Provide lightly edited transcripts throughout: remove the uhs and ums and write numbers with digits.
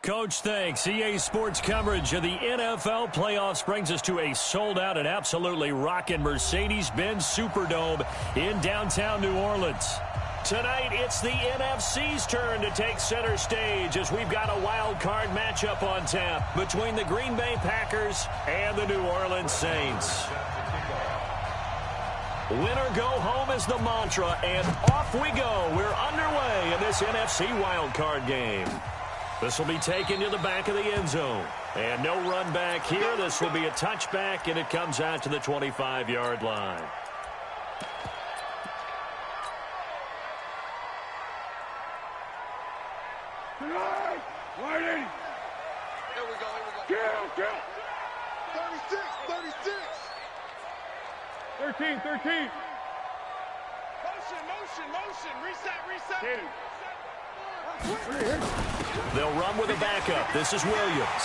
Coach, thanks. EA Sports coverage of the NFL playoffs brings us to a sold-out and absolutely rocking Mercedes-Benz Superdome in downtown New Orleans. Tonight, it's the NFC's turn to take center stage as we've got a wild card matchup on tap between the Green Bay Packers and the New Orleans Saints. Winner go home is the mantra, and off we go. We're underway in this NFC wild card game. This will be taken to the back of the end zone. And no run back here. This will be a touchback, and it comes out to the 25-yard line. Here we go. Get him. 36. 13. Motion. Reset. Hit him. They'll run with a backup. This is Williams.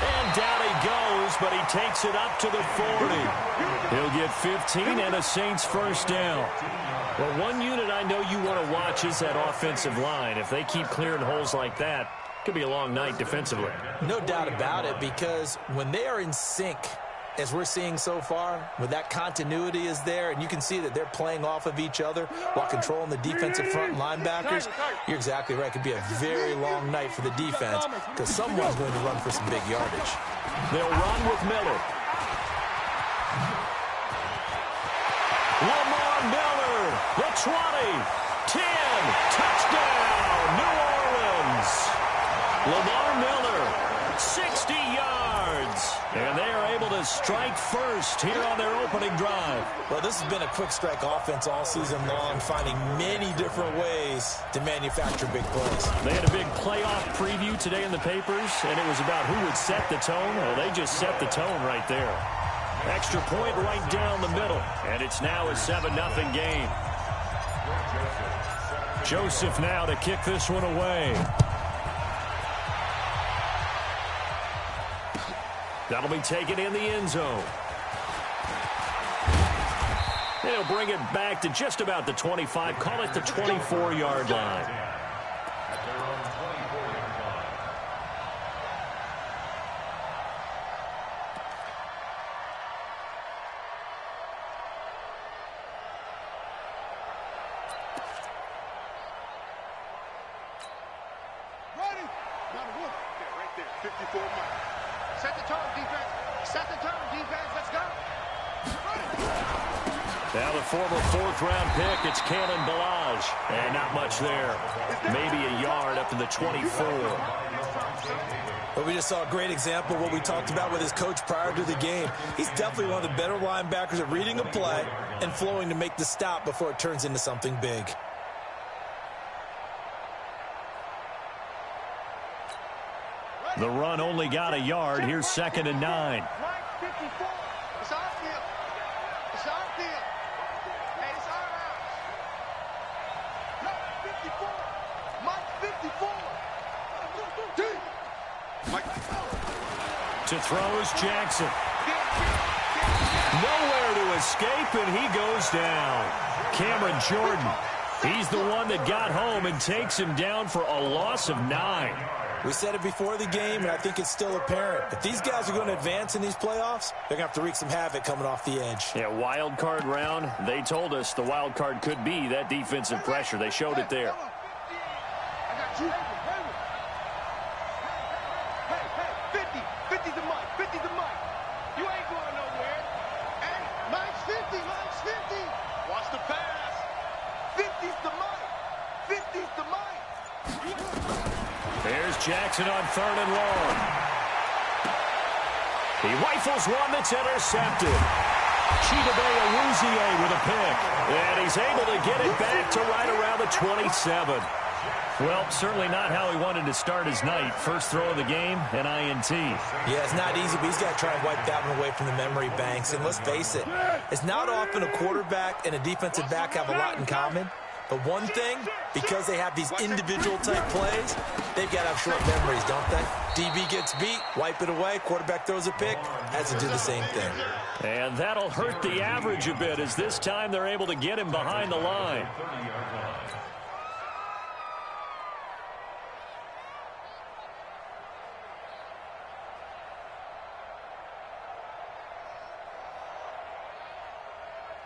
And down he goes, but he takes it up to the 40. He'll get 15 and a Saints first down. Well, one unit I know you want to watch is that offensive line. If they keep clearing holes like that, it could be a long night defensively. No doubt about it, because when they are in sync, as we're seeing so far, when that continuity is there, and you can see that they're playing off of each other while controlling the defensive front linebackers, you're exactly right. It could be a very long night for the defense because someone's going to run for some big yardage. They'll run with Miller. Lamar Miller, the 20, 10, touchdown, New Orleans. Lamar Miller, 60 yards. And they are able to strike first here on their opening drive. Well, this has been a quick strike offense all season long, finding many different ways to manufacture big plays. They had a big playoff preview today in the papers, and it was about who would set the tone. Well, they just set the tone right there. Extra point right down the middle, and it's now a 7-0 game. Joseph now to kick this one away. That'll be taken in the end zone. They'll bring it back to just about the 25, call it the 24-yard line. Ready? Right there, 54 miles. Set the tone, defense. Let's go. Now the former fourth-round pick, it's Kalen Ballage. And not much there. Maybe a yard up to the 24. But we just saw a great example of what we talked about with his coach prior to the game. He's definitely one of the better linebackers at reading a play and flowing to make the stop before it turns into something big. The run only got a yard. Here's 2nd and 9. It's our field. Hey, it's our house. 54. Mike 54. Mike. To throw is Jackson. Nowhere to escape, and he goes down. Cameron Jordan. He's the one that got home and takes him down for a loss of 9. We said it before the game, and I think it's still apparent. If these guys are going to advance in these playoffs, they're going to have to wreak some havoc coming off the edge. Yeah, wild card round. They told us the wild card could be that defensive pressure. They showed it there. I got you. Hey, 50 to Mike. 50 to Mike. You ain't going nowhere. Hey, Mike's 50. Watch the pass. 50's to Mike. 50's to Mike. There's Jackson on 3rd and long. He rifles one that's intercepted. Chidobe Awuzie with a pick. And he's able to get it back to right around the 27. Well, certainly not how he wanted to start his night. First throw of the game, an INT. Yeah, it's not easy, but he's got to try and wipe that one away from the memory banks. And let's face it, it's not often a quarterback and a defensive back have a lot in common. But one thing, because they have these individual type plays, they've got to have short memories, don't they? DB gets beat, wipe it away, quarterback throws a pick, has to do the same thing. And that'll hurt the average a bit, as this time they're able to get him behind the line.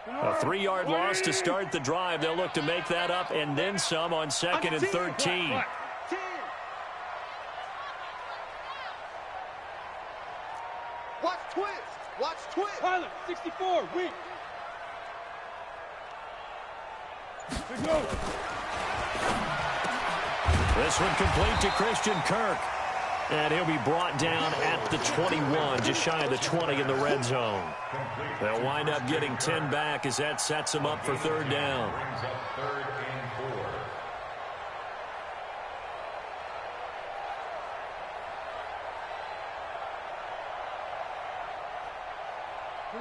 A 3-yard loss to start the drive. They'll look to make that up and then some on 2nd and 13. Watch twist. Watch twist. Pilot, 64, weak. Here goes. This one complete to Christian Kirk. And he'll be brought down at the 21, just shy of the 20 in the red zone. They'll wind up getting 10 back as that sets them up for 3rd down.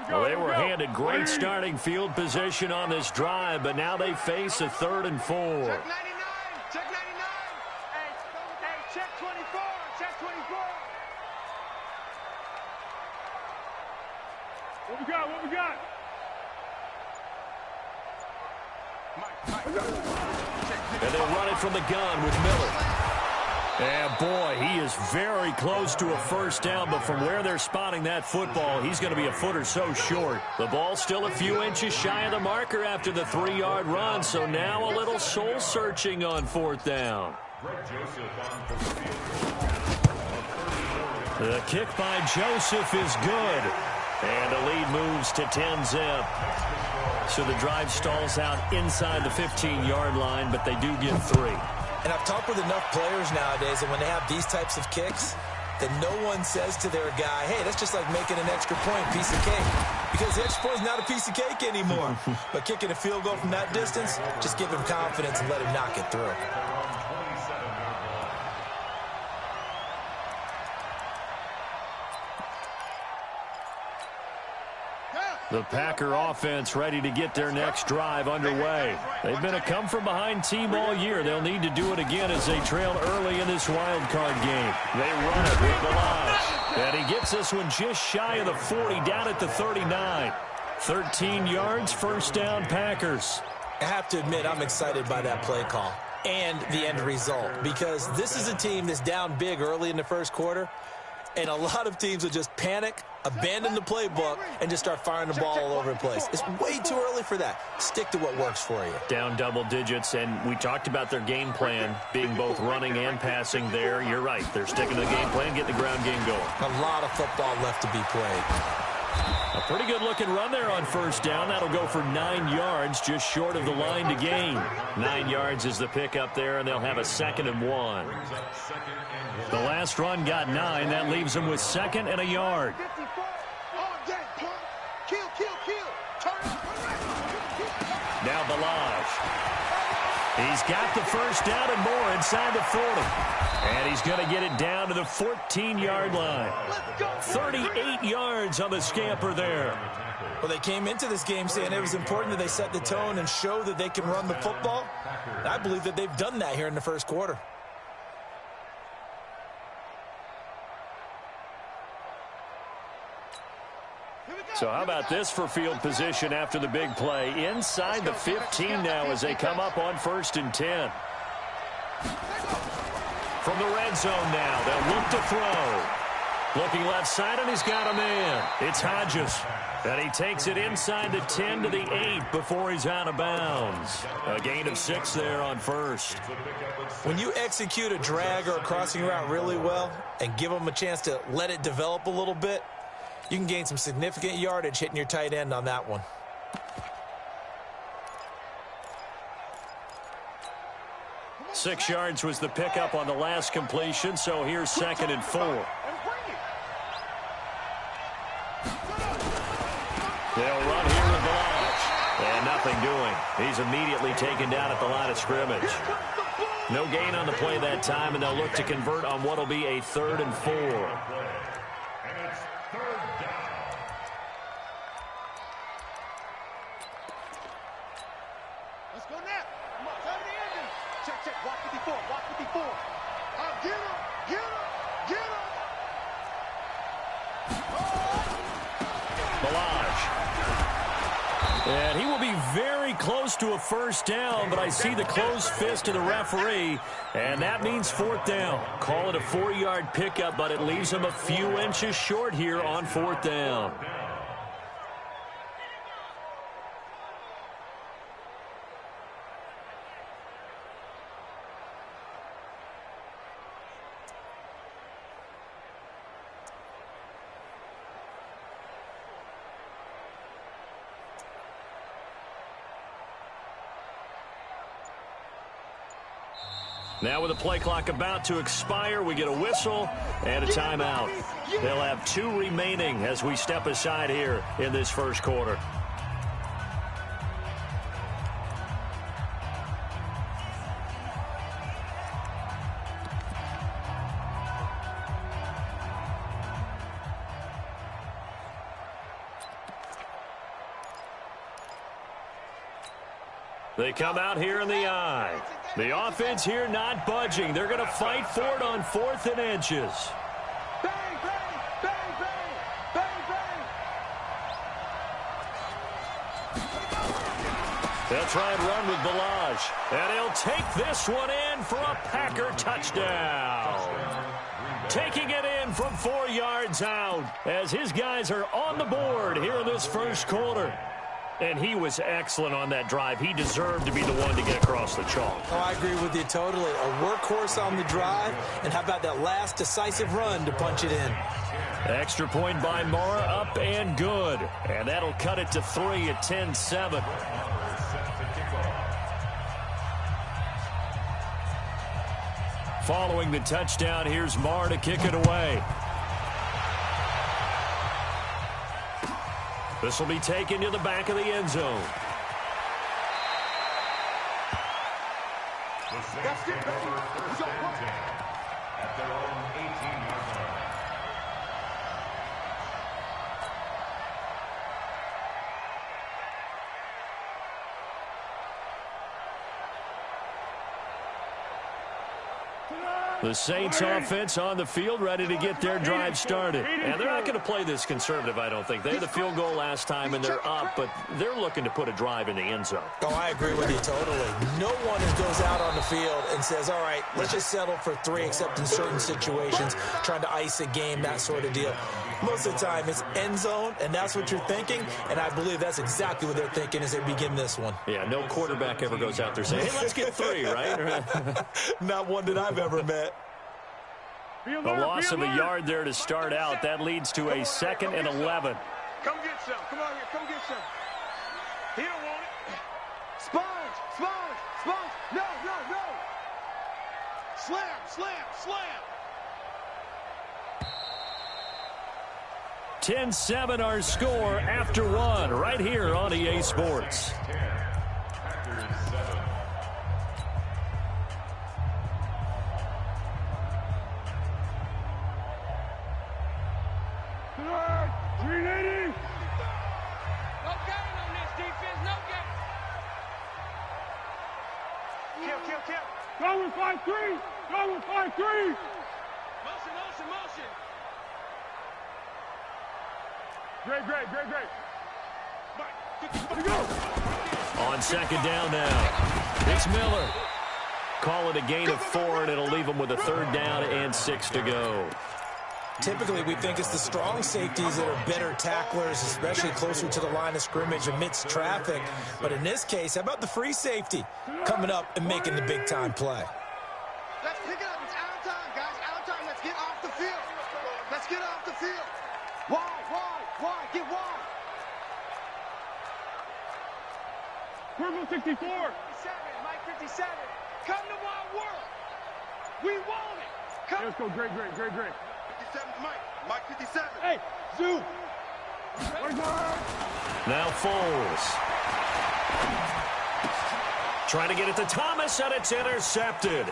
Well, they were handed great starting field position on this drive, but now they face a 3rd and 4. Check 99. Check 99. Hey, check 24. Check 24. What we got? What we got? And they'll run it from the gun with Miller. And boy, he is very close to a 1st down, but from where they're spotting that football, he's going to be a foot or so short. The ball's still a few inches shy of the marker after the 3-yard run, so now a little soul-searching on 4th down. The kick by Joseph is good. And the lead moves to 10-zip. So the drive stalls out inside the 15-yard line, but they do get 3. And I've talked with enough players nowadays, and when they have these types of kicks, that no one says to their guy, hey, that's just like making an extra point, piece of cake. Because the extra point is not a piece of cake anymore. But kicking a field goal from that distance, just give him confidence and let him knock it through. The Packer offense ready to get their next drive underway. They've been a come-from-behind team all year. They'll need to do it again as they trail early in this wild card game. They run it with Balaj. And he gets this one just shy of the 40, down at the 39. 13 yards, 1st down, Packers. I have to admit, I'm excited by that play call and the end result, because this is a team that's down big early in the 1st quarter, and a lot of teams will just panic, abandon the playbook, and just start firing the ball all over the place. It's way too early for that. Stick to what works for you. Down double digits, and we talked about their game plan being both running and passing there. You're right. They're sticking to the game plan, get the ground game going. A lot of football left to be played. A pretty good-looking run there on 1st down. That'll go for 9 yards, just short of the line to gain. 9 yards is the pickup there, and they'll have a 2nd and 1. The last run got 9. That leaves them with 2nd and a yard. 54. Oh, dang, punt. Kill, kill, kill. Turn. Now Balaj. He's got the 1st down and more inside the 40. And he's going to get it down to the 14-yard line. 38 yards on the scamper there. Well, they came into this game saying it was important that they set the tone and show that they can run the football. And I believe that they've done that here in the 1st quarter. So how about this for field position after the big play? Inside the 15 now as they come up on 1st and 10. From the red zone now, they'll look to throw. Looking left side, and he's got a man. It's Hodges. And he takes it inside the 10 to the 8 before he's out of bounds. A gain of 6 there on 1st. When you execute a drag or a crossing route really well and give them a chance to let it develop a little bit, you can gain some significant yardage hitting your tight end on that one. Six yards was the pickup on the last completion, so here's 2nd and 4. They'll run here with Balaj. And nothing doing. He's immediately taken down at the line of scrimmage. No gain on the play that time, and they'll look to convert on what will be a 3rd and 4. Go now. Come on, turn the engine. Check, check. Watch 54. Watch 54. Get him. Get him. Get him. And he will be very close to a first down, but I see the closed fist of the referee, and that means fourth down. Call it a 4-yard pickup, but it leaves him a few inches short here on fourth down. Now with the play clock about to expire, we get a whistle and a timeout. They'll have 2 remaining as we step aside here in this first quarter. They come out here in the eye. The offense here not budging. They're going to fight for it on 4th and inches. Bang, bang, bang, bang, bang, bang. They'll try and run with Balaj. And he'll take this one in for a Packer touchdown. Taking it in from 4 yards out as his guys are on the board here in this first quarter. And he was excellent on that drive. He deserved to be the one to get across the chalk. Oh, I agree with you totally. A workhorse on the drive, and how about that last decisive run to punch it in? Extra point by Mara, up and good. And that'll cut it to 3 at 10-7. Following the touchdown, here's Mara to kick it away. This will be taken to the back of the end zone. That's it, baby. Let's go. At their own 18-yard line. The Saints offense on the field, ready to get their drive started. And they're not going to play this conservative, I don't think. They had the field goal last time, and they're up, but they're looking to put a drive in the end zone. Oh, I agree with you totally. No one goes out on the field and says, all right, let's just settle for 3, except in certain situations, trying to ice a game, that sort of deal. Most of the time, it's end zone, and that's what you're thinking, and I believe that's exactly what they're thinking as they begin this one. Yeah, no quarterback ever goes out there saying, hey, let's get 3, right? Not one that I've ever met. A loss of a yard there to start out. That leads to a 2nd and 11. Come get some. Come on here. Come get some. He don't want it. Sponge. Sponge. Sponge. No, no, no. Slam, slam, slam. 10-7 our score after 1 right here on EA Sports. Packers 7. Go with 5-3! Go with 5-3! Motion, motion, motion. Great. Here we go! On 2nd down now, it's Miller. Call it a gain of 4, and it'll leave them with a 3rd down and 6 to go. Typically, we think it's the strong safeties that are better tacklers, especially closer to the line of scrimmage amidst traffic. But in this case, how about the free safety coming up and making the big-time play? Let's pick it up. It's out of time, guys. Out of time. Let's get off the field. Let's get off the field. Wide. Get wide. Purple 64! 57, Mike 57. Come to my world. We want it. Come. Let's go, great. 57, Mike 57. Hey, Zoo! Now Foles. Trying to get it to Thomas, and it's intercepted.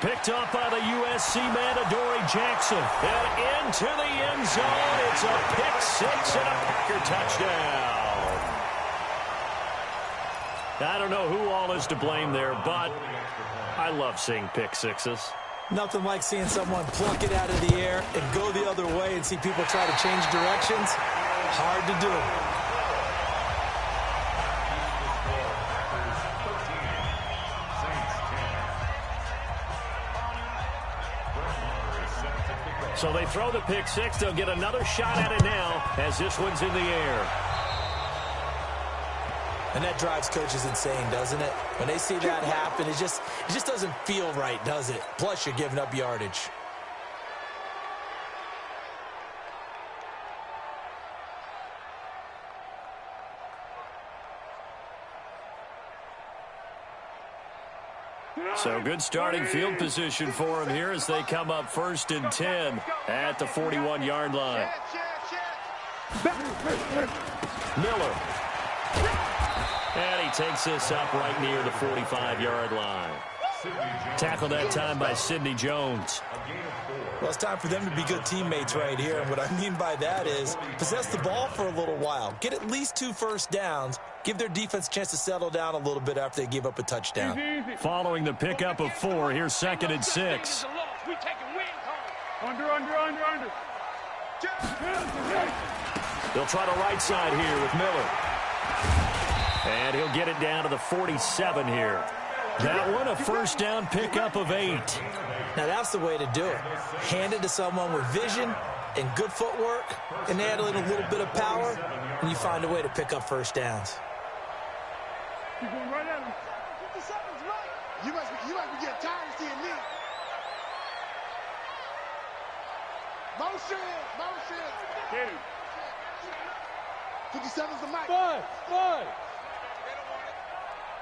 Picked up by the USC man, Adoree Jackson. And into the end zone. It's a pick 6 and a Packer touchdown. I don't know who all is to blame there, but I love seeing pick sixes. Nothing like seeing someone pluck it out of the air and go the other way and see people try to change directions. Hard to do. So they throw the pick six. They'll get another shot at it now as this one's in the air. And that drives coaches insane, doesn't it? When they see that happen, it just doesn't feel right, does it? Plus, you're giving up yardage. So good starting field position for him here as they come up 1st and 10 at the 41-yard line. Miller. And he takes this up right near the 45-yard line. Tackled that time by Sidney Jones. Well, it's time for them to be good teammates right here. And what I mean by that is possess the ball for a little while. Get at least 2 first downs. Give their defense a chance to settle down a little bit after they give up a touchdown. Following the pickup of 4, here's 2nd and 6. Under. They'll try the right side here with Miller. And he'll get it down to the 47 here. That one, a first down pickup of 8. Now, that's the way to do it. Hand it to someone with vision and good footwork, and add in a little bit of power, and you find a way to pick up first downs. Keep going right at him. 57's right. You must be getting tired of seeing me. Motion. Get him. 57's the mic. Five.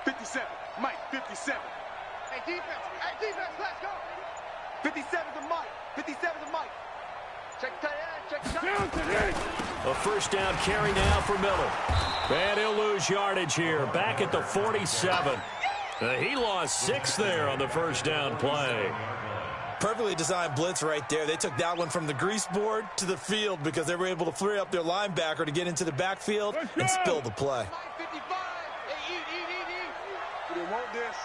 57. Mike, 57. Hey, defense, let's go. 57's the mic. 57's the mic. Check tight end, check tight end. A first down carry now for Miller. And he'll lose yardage here. Back at the 47. He lost 6 there on the first down play. Perfectly designed blitz right there. They took that one from the grease board to the field because they were able to free up their linebacker to get into the backfield and spill the play. 55. Hey, eat. They want this.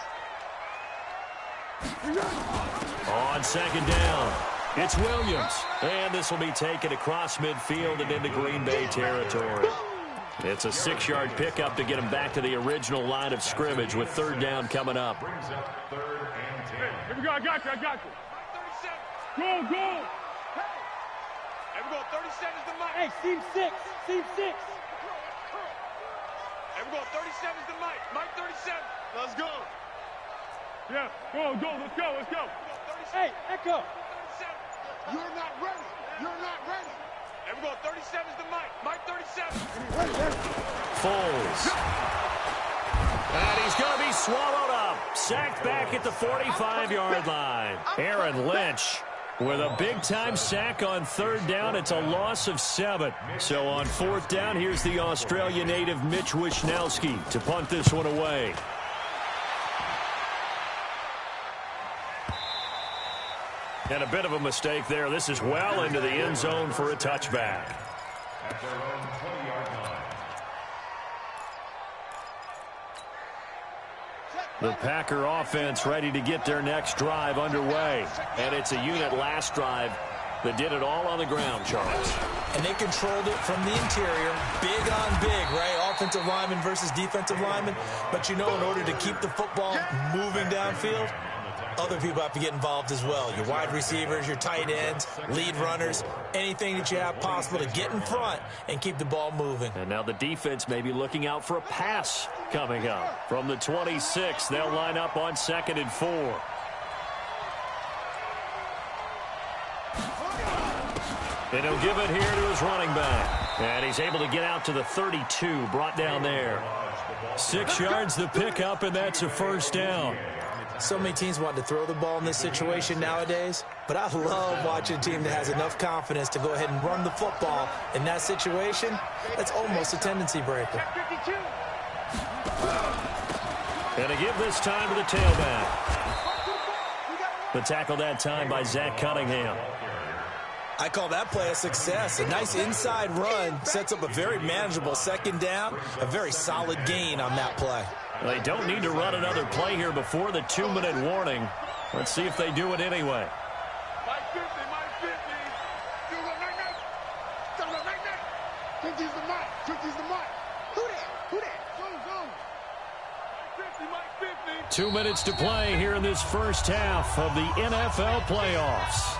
On 2nd down, it's Williams. And this will be taken across midfield and into Green Bay territory. It's a 6-yard pickup to get him back to the original line of scrimmage with 3rd down coming up. Here we go, I got you. 37. Go. Hey, we go 37's the mic. Hey, seam 6. Hey, we go 37's the mic. Mike 37. Let's go. Yeah, go, let's go. Hey, Echo. 37. You're not ready. Hey, we go 37's the mic. Mike 37. Foles. And he's going to be swallowed up. Sacked back at the 45-yard line. Aaron Lynch with a big-time sack on 3rd down. It's a loss of 7. So on 4th down, here's the Australia native Mitch Wishnowsky to punt this one away. And a bit of a mistake there. This is well into the end zone for a touchback. At their own 20-yard line. The Packer offense ready to get their next drive underway. And it's a unit last drive that did it all on the ground, Charles. And they controlled it from the interior. Big on big, right? Offensive lineman versus defensive lineman. But, in order to keep the football moving downfield, other people have to get involved as well. Your wide receivers, your tight ends, lead runners, anything that you have possible to get in front and keep the ball moving. And now the defense may be looking out for a pass coming up. From the 26, they'll line up on 2nd and 4. And he'll give it here to his running back. And he's able to get out to the 32, brought down there. 6 yards the pickup, and that's a first down. So many teams want to throw the ball in this situation nowadays, but I love watching a team that has enough confidence to go ahead and run the football in that situation. That's almost a tendency breaker. And a give this time to the tailback. The tackle that time by Zach Cunningham. I call that play a success. A nice inside run sets up a very manageable 2nd down, a very solid gain on that play. They don't need to run another play here before the 2-minute warning. Let's see if they do it anyway. Mike 50, Mike 50. You go night night. Tell them night night. 50's the mic. 50's the mic. Who that? Who that? Zoom. Mike 50, Mike 50. 2 minutes to play here in this first half of the NFL playoffs.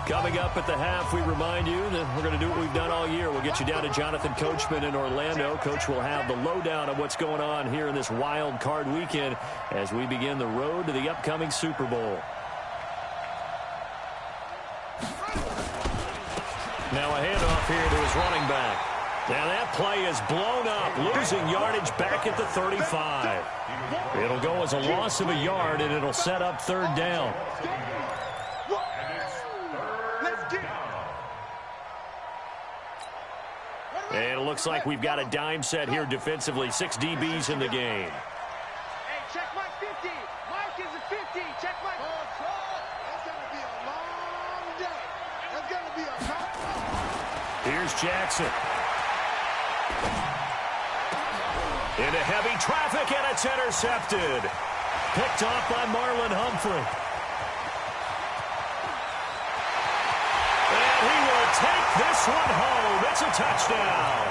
Coming up at the half, we remind you that we're going to do what we've done all year. We'll get you down to Jonathan Coachman in Orlando. Coach will have the lowdown of what's going on here in this wild card weekend as we begin the road to the upcoming Super Bowl. Now a handoff here to his running back. Now that play is blown up, losing yardage back at the 35. It'll go as a loss of a yard, and it'll set up third down. And it looks like we've got a dime set here defensively. 6 DBs in the game. Hey, check Mike 50. Mike is a 50. Check Mike. It's going to be a long day. It's going to be a long day. Here's Jackson. Into heavy traffic, and it's intercepted. Picked off by Marlon Humphrey. And he will take this one home. It's a touchdown.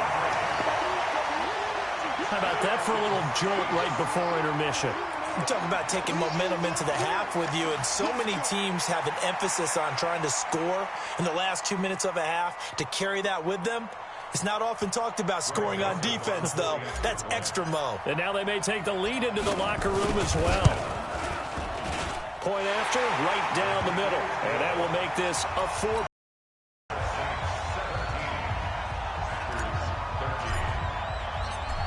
How about that for a little jolt right before intermission? You talk about taking momentum into the half with you, and so many teams have an emphasis on trying to score in the last 2 minutes of a half to carry that with them. It's not often talked about scoring on defense, though. That's extra mo. And now they may take the lead into the locker room as well. Point after, right down the middle. And that will make this a 4.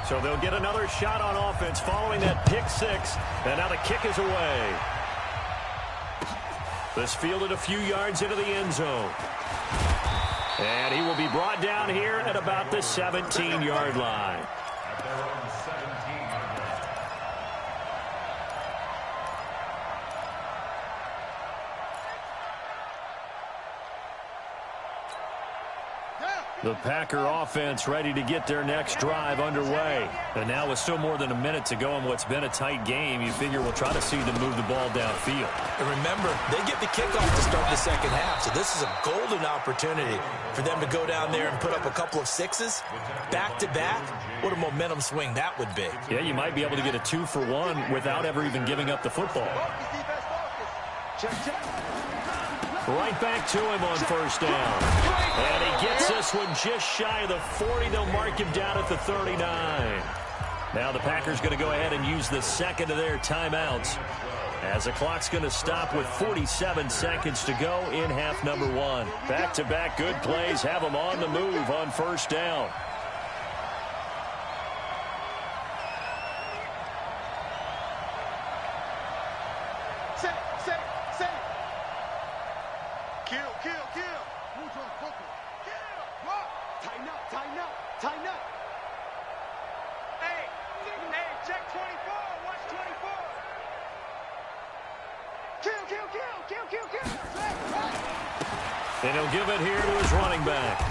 So they'll get another shot on offense following that pick 6. And now the kick is away. This fielded a few yards into the end zone. And he will be brought down here at about the 17-yard line. At their own 17-yard line. The Packer offense ready to get their next drive underway. And now with still more than a minute to go in what's been a tight game, you figure we'll try to see them move the ball downfield. And remember, they get the kickoff to start the second half, so this is a golden opportunity for them to go down there and put up a couple of 6s back-to-back. What a momentum swing that would be. Yeah, you might be able to get a 2-for-1 without ever even giving up the football. Right back to him on first down. And he gets this one just shy of the 40. They'll mark him down at the 39. Now the Packers going to go ahead and use the second of their timeouts, as the clock's going to stop with 47 seconds to go in half number 1. Back-to-back good plays have them on the move on first down. Tighten up. Hey, check 24. Watch 24. Kill. And he'll give it here to his running back.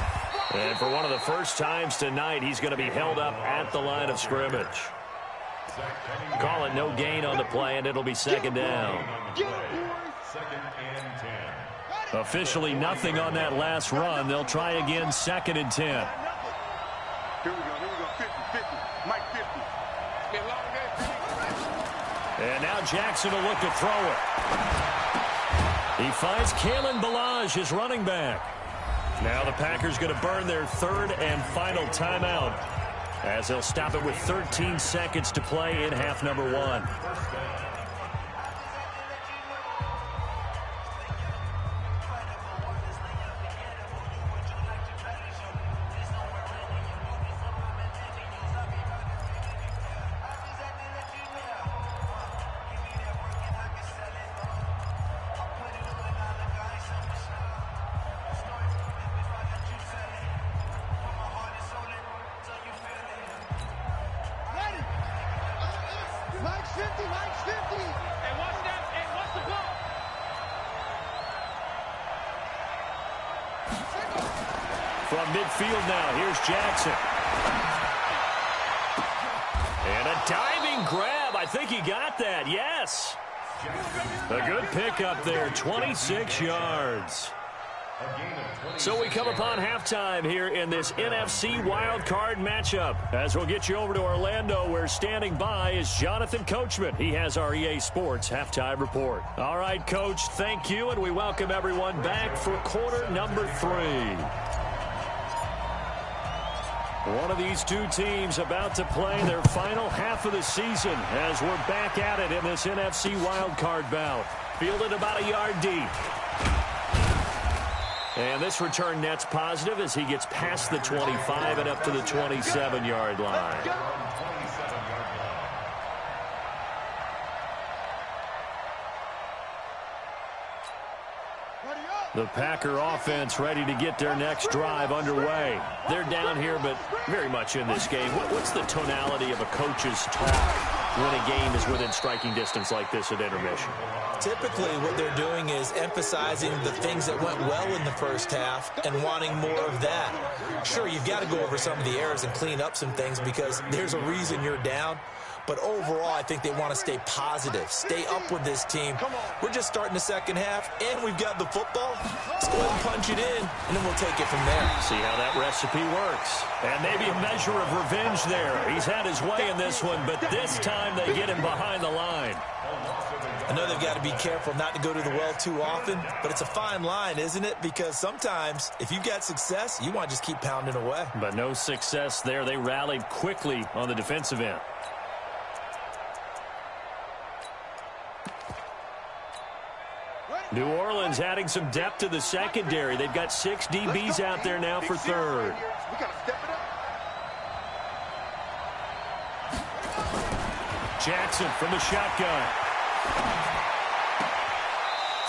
And for one of the first times tonight, he's going to be held up at the line of scrimmage. Call it no gain on the play, and it'll be second down. Second and 10. Officially nothing on that last run. They'll try again, second and 10. Here we go. 50. Mike 50. And now Jackson will look to throw it. He finds Kalen Ballage, his running back. Now the Packers going to burn their third and final timeout, as they'll stop it with 13 seconds to play in half number 1. Mike 50. From midfield now, here's Jackson. And a diving grab. I think he got that, yes. A good pickup there, 26 yards. So we come upon halftime here in this NFC wildcard matchup. As we'll get you over to Orlando, where standing by is Jonathan Coachman. He has our EA Sports halftime report. All right, Coach, thank you, and we welcome everyone back for quarter number 3. One of these two teams about to play their final half of the season as we're back at it in this NFC wildcard bout. Fielded about a yard deep. And this return net's positive as he gets past the 25 and up to the 27-yard line. The Packer offense ready to get their next drive underway. They're down here, but very much in this game. What's the tonality of a coach's talk when a game is within striking distance like this at intermission? Typically, what they're doing is emphasizing the things that went well in the first half and wanting more of that. Sure, you've got to go over some of the errors and clean up some things because there's a reason you're down. But overall, I think they want to stay positive, stay up with this team. We're just starting the second half, and we've got the football. Let's go ahead and punch it in, and then we'll take it from there. See how that recipe works. And maybe a measure of revenge there. He's had his way in this one, but this time they get him behind the line. I know they've got to be careful not to go to the well too often, but it's a fine line, isn't it? Because sometimes, if you've got success, you want to just keep pounding away. But no success there. They rallied quickly on the defensive end. New Orleans adding some depth to the secondary. They've got 6 DBs out there now for third. We got to step it up. Jackson from the shotgun.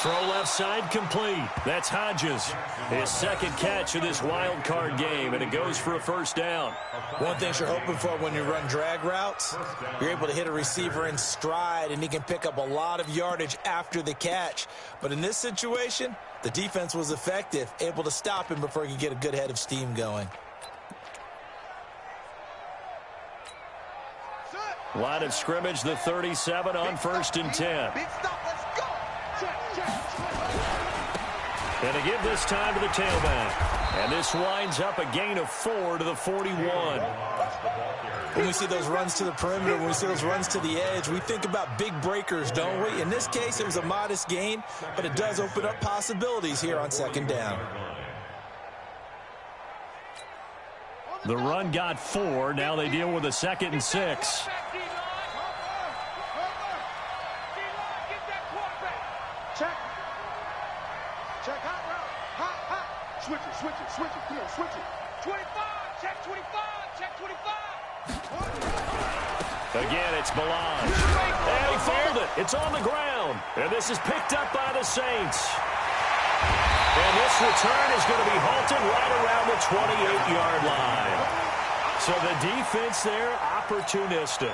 Throw left side complete. That's Hodges. His second catch of this wild card game, and it goes for a first down. One thing you're hoping for when you run drag routes, you're able to hit a receiver in stride, and he can pick up a lot of yardage after the catch. But in this situation, the defense was effective, able to stop him before he could get a good head of steam going. Line of scrimmage, the 37 on 1st and 10. Big stop, let's go. And to give this time to the tailback. And this winds up a gain of 4 to the 41. When we see those runs to the perimeter, when we see those runs to the edge, we think about big breakers, don't we? In this case, it was a modest gain, but it does open up possibilities here on second down. The run got 4. Now they deal with a 2nd and 6. Check. Check, hot route. Hot. Switch it. Come on, switch it. 25, check 25, check 25. Again, it's Melange. And he fouled it. It's on the ground. And this is picked up by the Saints. And this return is going to be halted right around the 28-yard line. So the defense there, opportunistic.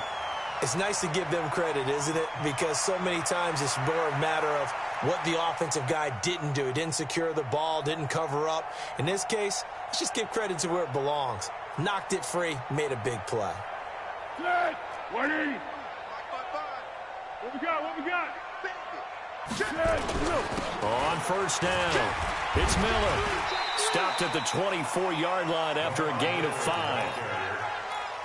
It's nice to give them credit, isn't it? Because so many times it's more a matter of what the offensive guy didn't do. He didn't secure the ball, didn't cover up. In this case, let's just give credit to where it belongs. Knocked it free, made a big play. Set, 20. What we got? On first down, it's Miller. Stopped at the 24-yard line after a gain of 5.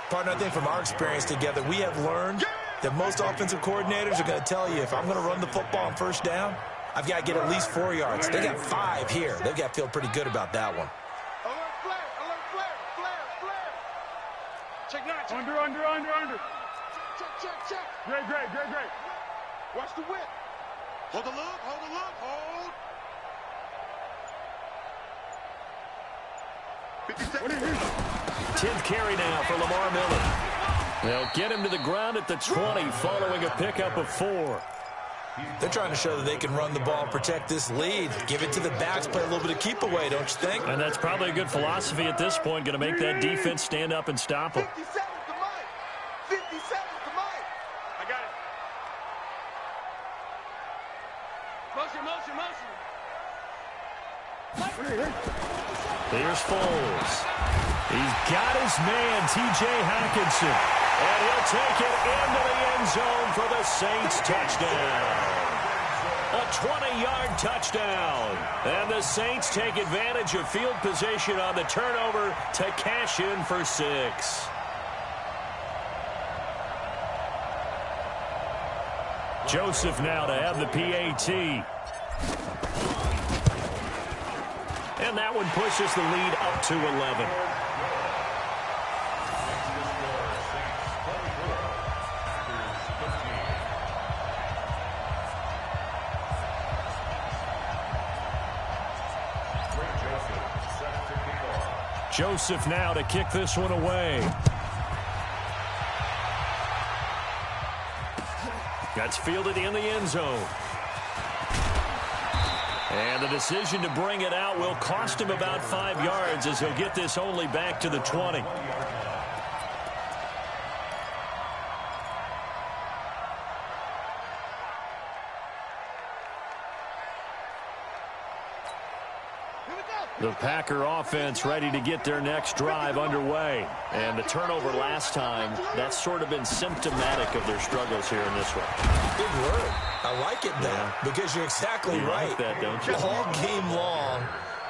Partner, I think from our experience together, we have learned that most offensive coordinators are going to tell you, if I'm going to run the football on first down, I've got to get at least 4 yards. They got 5 here. They've got to feel pretty good about that one. Alert flare. Check 9. Under. Check. Great. Watch the whip. Hold the look. 50 seconds. 10th carry now for Lamar Miller. They'll get him to the ground at the 20 following a pickup of 4. They're trying to show that they can run the ball and protect this lead. Give it to the backs, play a little bit of keep away, don't you think? And that's probably a good philosophy at this point, going to make that defense stand up and stop them. 50 seconds to Mike. 50 seconds to Mike. I got it. Motion. Here's Foles. He's got his man, T.J. Hockenson. And he'll take it into the end zone for the Saints touchdown. A 20-yard touchdown. And the Saints take advantage of field position on the turnover to cash in for 6. Joseph now to have the PAT. And that one pushes the lead up to 11. Joseph now to kick this one away. That's fielded in the end zone. And the decision to bring it out will cost him about 5 yards as he'll get this only back to the 20. The Packer offense ready to get their next drive underway. And the turnover last time, that's sort of been symptomatic of their struggles here in this one. Good word. I like it, though, because you're exactly right. Like that, don't you? All game long,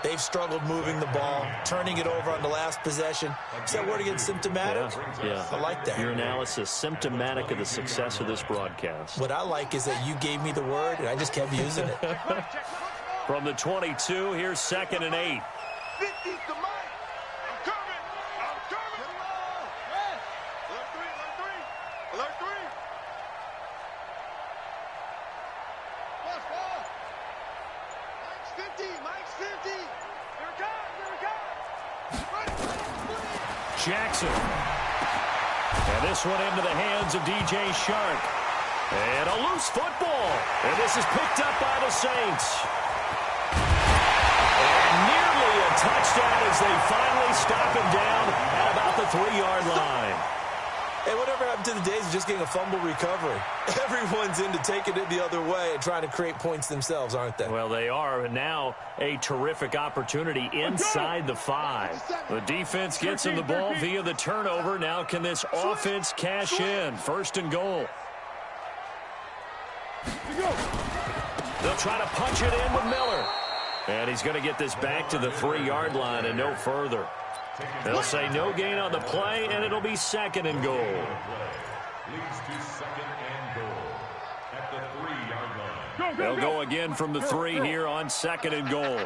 they've struggled moving the ball, turning it over on the last possession. Is that word again, symptomatic? Yeah. I like that. Your analysis, symptomatic of the success of this broadcast. What I like is that you gave me the word, and I just kept using it. From the 22, here's 2nd and 8. 50's the mic. I'm coming. I'm coming. Yes. Alert 3. Alert 3. Alert 3. Ball. Mike's 50. Mike's 50. Here it comes. Here it comes. Jackson. And this one into the hands of DJ Shark. And a loose football. And this is picked up by the Saints. Nearly a touchdown as they finally stop him down at about the 3-yard line. Hey, whatever happened to the days of just getting a fumble recovery? Everyone's into taking it the other way and trying to create points themselves, aren't they? Well, they are. And now a terrific opportunity inside the 5. The defense gets him the ball via the turnover. Now can this offense cash in? 1st and goal. They'll try to punch it in with Miller. And he's going to get this back to the 3-yard line and no further. They'll say no gain on the play, and it'll be 2nd and goal. Leads to 2nd and goal at the 3-yard line. They'll go again from the 3 here on 2nd and goal.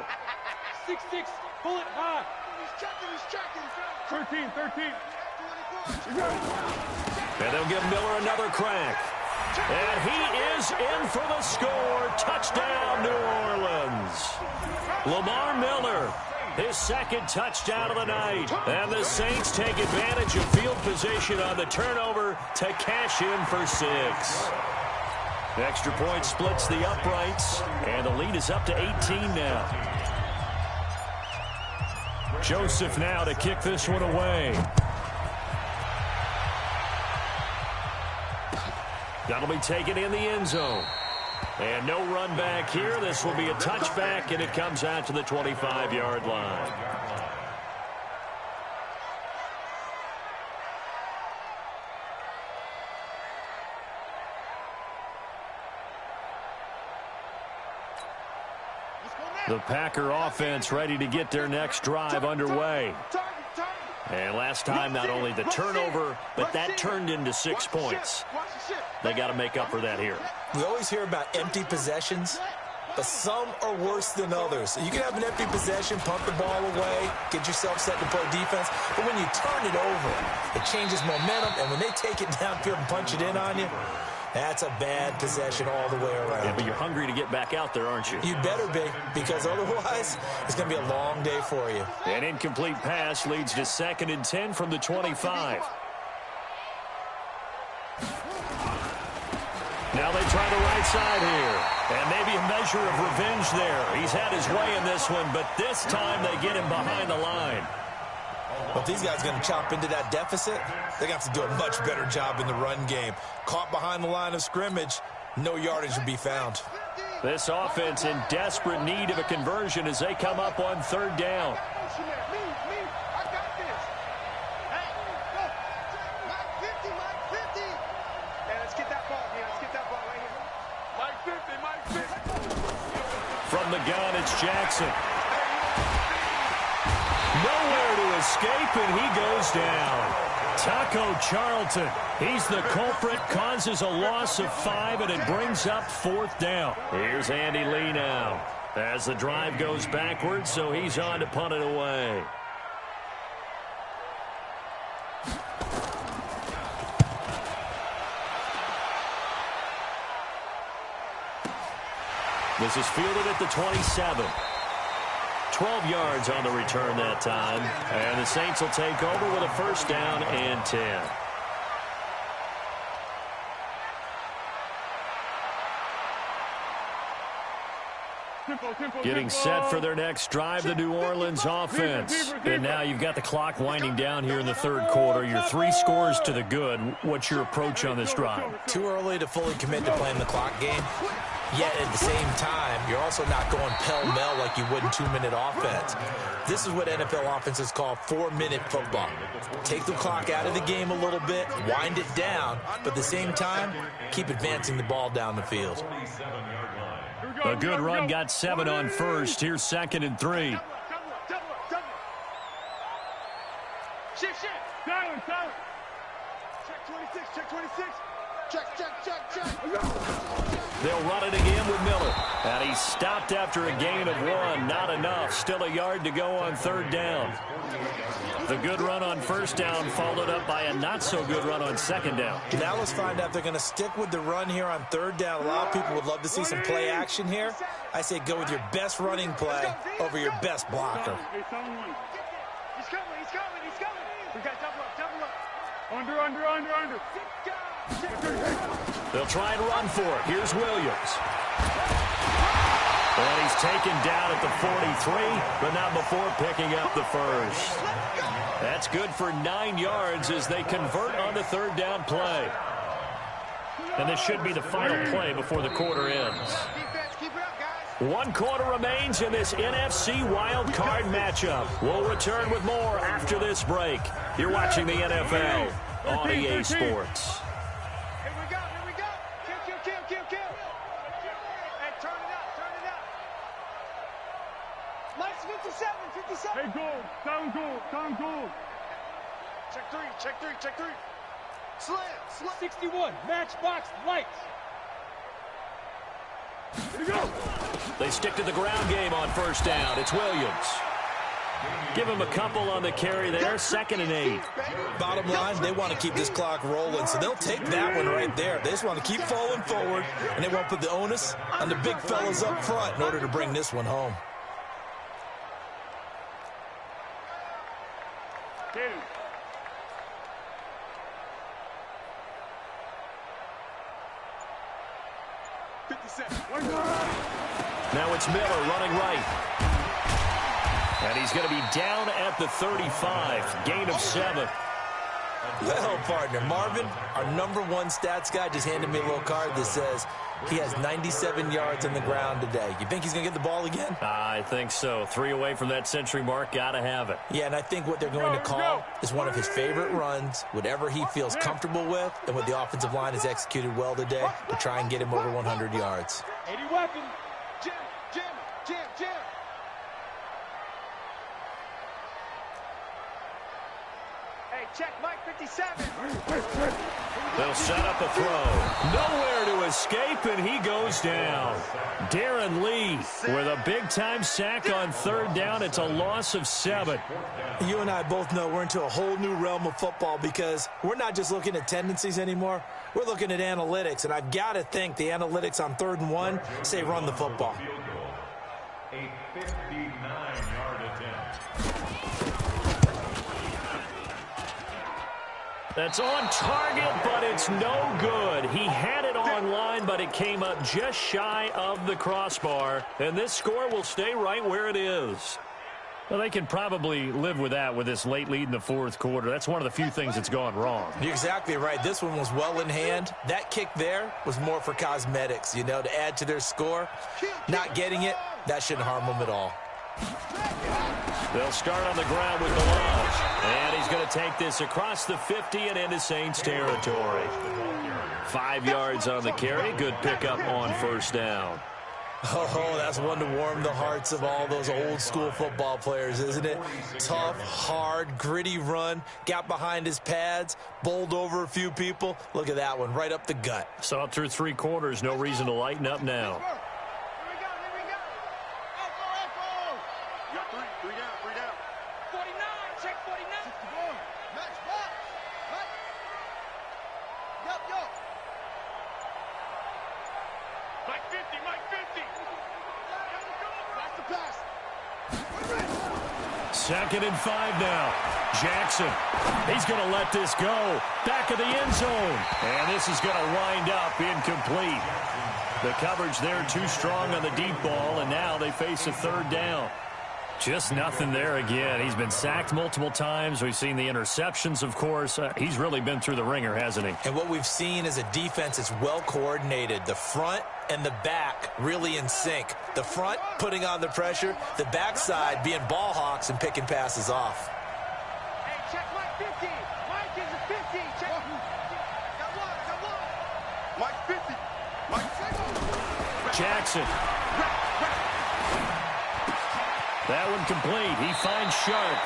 6-6, pull it high. He's checking. 13. And they'll give Miller another crack. And he is in for the score. Touchdown, New Orleans. Lamar Miller, his 2nd touchdown of the night. And the Saints take advantage of field position on the turnover to cash in for 6. The extra point splits the uprights, and the lead is up to 18 now. Joseph now to kick this one away. That'll be taken in the end zone. And no run back here. This will be a touchback, and it comes out to the 25-yard line. The Packer offense ready to get their next drive underway. And last time, not only the turnover, but that turned into 6 points. They got to make up for that here. We always hear about empty possessions, but some are worse than others. You can have an empty possession, punt the ball away, get yourself set to play defense, but when you turn it over, it changes momentum, and when they take it downfield and punch it in on you, that's a bad possession all the way around. Yeah, but you're hungry to get back out there, aren't you? You better be, because otherwise, it's going to be a long day for you. An incomplete pass leads to 2nd and 10 from the 25. Now they try the right side here. And maybe a measure of revenge there. He's had his way in this one, but this time they get him behind the line. Well, if these guys are going to chop into that deficit, they're going to have to do a much better job in the run game. Caught behind the line of scrimmage, no yardage will be found. This offense in desperate need of a conversion as they come up on 3rd down. Jackson. Nowhere to escape, and he goes down. Taco Charlton, he's the culprit, causes a loss of 5, and it brings up 4th down. Here's Andy Lee now as the drive goes backwards, so he's on to punt it away. This is fielded at the 27. 12 yards on the return that time. And the Saints will take over with a 1st down and 10. Getting set for their next drive, the New Orleans offense. And now you've got the clock winding down here in the 3rd quarter. You're 3 scores to the good. What's your approach on this drive? Too early to fully commit to playing the clock game. Yet at the same time, you're also not going pell-mell like you would in 2-minute offense. This is what NFL offenses call 4-minute football. Take the clock out of the game a little bit, wind it down, but at the same time, keep advancing the ball down the field. A good run got 7 on 1st. Here's 2nd and 3. Shift. Silence. Check 26, check 26. Check. They'll run it again with Miller. And he stopped after a gain of 1. Not enough. Still a yard to go on 3rd down. The good run on 1st down followed up by a not-so-good run on 2nd down. Now let's find out if they're going to stick with the run here on 3rd down. A lot of people would love to see some play action here. I say go with your best running play over your best blocker. He's coming. We got double up. Under. They'll try and run for it. Here's Williams. And he's taken down at the 43, but not before picking up the 1st. That's good for 9 yards as they convert on the 3rd down play. And this should be the final play before the quarter ends. 1 quarter remains in this NFC Wild Card matchup. We'll return with more after this break. You're watching the NFL on EA Sports. Here we go. Kill. Hey, turn it up. Mike's 57. Hey, goal. Down goal. Check 3. Slam. 61, matchbox, lights. Here we go. They stick to the ground game on 1st down. It's Williams. Give him a couple on the carry there. 2nd and 8. Bottom line, they want to keep this clock rolling, so they'll take that one right there. They just want to keep falling forward, and they won't put the onus on the big fellas up front in order to bring this one home. Now it's Miller running right. And he's going to be down at the 35. Gain of 7. Well, partner, Marvin, our #1 stats guy, just handed me a little card that says he has 97 yards on the ground today. You think he's going to get the ball again? I think so. 3 away from that century mark. Got to have it. Yeah, and I think what they're going to call is one of his favorite runs, whatever he feels comfortable with, and what the offensive line has executed well today to try and get him over 100 yards. 80 weapon. Jim. Hey, check Mike 57. They'll set up a throw. Nowhere to escape, and he goes down. Darren Lee with a big-time sack on 3rd down. It's a loss of 7. You and I both know we're into a whole new realm of football because we're not just looking at tendencies anymore. We're looking at analytics, and I've got to think the analytics on 3rd and 1 say run the football. A 59-yard attempt. That's on target, but it's no good. He had it on line, but it came up just shy of the crossbar. And this score will stay right where it is. Well, they can probably live with that with this late lead in the 4th quarter. That's one of the few things that's gone wrong. You're exactly right. This one was well in hand. That kick there was more for cosmetics, you know, to add to their score. Not getting it, that shouldn't harm them at all. They'll start on the ground with the launch. And he's going to take this across the 50 and into Saints territory. 5 yards on the carry. Good pickup on 1st down. Oh, that's one to warm the hearts of all those old-school football players, isn't it? Tough, hard, gritty run, got behind his pads, bowled over a few people. Look at that one, right up the gut. Saw it through 3 quarters, no reason to lighten up now. Here we go. Echo. You got 3 down. 49, check 49. Match box. Right. Yo. Mike 50. That's the pass. 2nd and 5 now. Jackson, he's going to let this go. Back of the end zone. And this is going to wind up incomplete. The coverage there too strong on the deep ball, and now they face a 3rd down. Just nothing there again. He's been sacked multiple times. We've seen the interceptions, of course. He's really been through the ringer, hasn't he? And what we've seen is a defense that's well coordinated. The front and the back really in sync. The front putting on the pressure, the backside being ball hawks and picking passes off. Hey, check Mike 50. Mike is a 50. Check. Got one. Mike 50. Mike 50. Jackson. That one complete. He finds Sharp.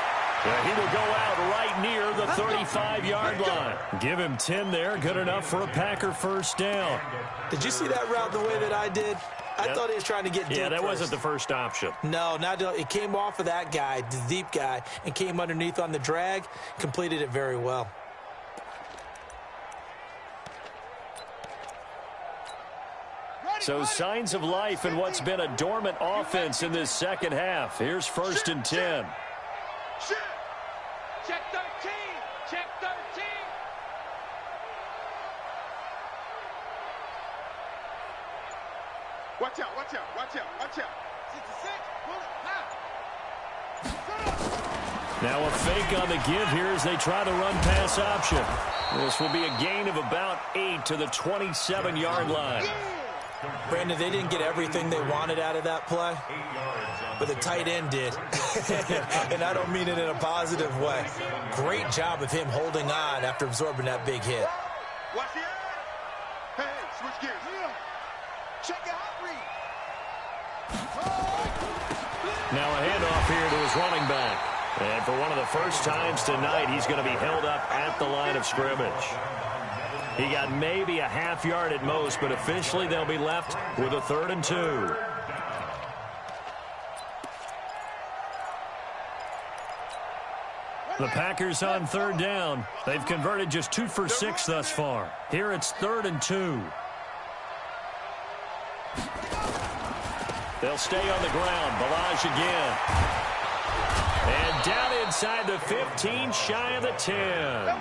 He will go out right near the 35-yard line. Give him 10 there. Good enough for a Packer 1st down. Did you see that route the way that I did? I thought he was trying to get deep. Yeah, that first. wasn't the first option. No, it came off of that guy, the deep guy, and came underneath on the drag, completed it very well. So signs of life in what's been a dormant offense in this 2nd half. Here's 1st and 10. Shit. Check 13. Check 13. Watch out. 66. Pull it. Now. Now a fake on the give here as they try the run-pass option. This will be a gain of about 8 to the 27-yard line. Brandon, they didn't get everything they wanted out of that play, but the tight end did. And I don't mean it in a positive way. Great job of him holding on after absorbing that big hit. Watch the eye. Hey, switch gears. Check your hot read. Now a handoff here to his running back. And for one of the first times tonight, he's going to be held up at the line of scrimmage. He got maybe a half yard at most, but officially they'll be left with a 3rd and 2. The Packers on 3rd down. They've converted just 2 for 6 thus far. Here it's 3rd and 2. They'll stay on the ground. Balaj again. And down inside the 15, shy of the 10.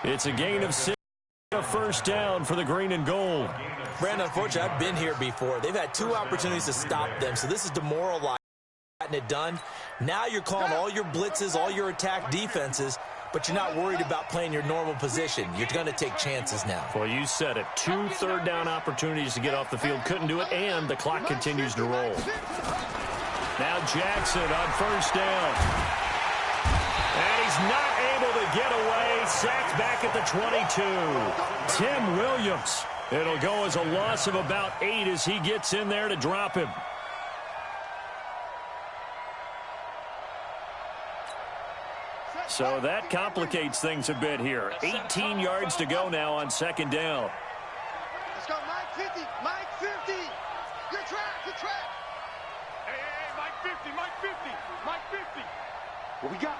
It's a gain of 6. A 1st down for the green and gold. Brandon, unfortunately, I've been here before. They've had 2 opportunities to stop them, so this is demoralizing. Gotten it done. Now you're calling all your blitzes, all your attack defenses, but you're not worried about playing your normal position. You're going to take chances now. Well, you said it. 2 3rd down opportunities to get off the field. Couldn't do it, and the clock continues to roll. Now Jackson on 1st down. And he's not able to get away. Sacked back at the 22. Tim Williams. It'll go as a loss of about 8 as he gets in there to drop him. So that complicates things a bit here. 18 yards to go now on 2nd down. Let's go, Mike 50. Mike 50. Good track. Hey, Mike 50. Mike 50. What we got?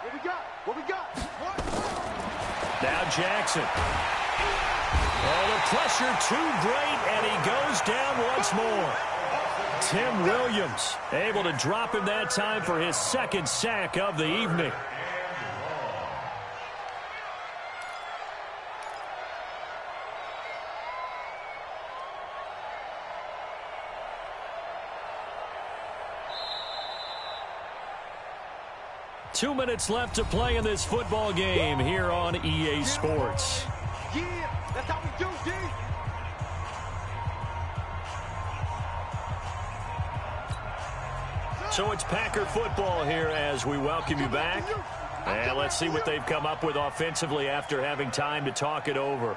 Now Jackson. Oh, the pressure too great, and he goes down once more. Tim Williams able to drop him that time for his 2nd sack of the evening. Two minutes left to play in this football game here on EA Sports. Yeah, that's how we do, D. So it's Packer football here as we welcome you back. And let's see what they've come up with offensively after having time to talk it over.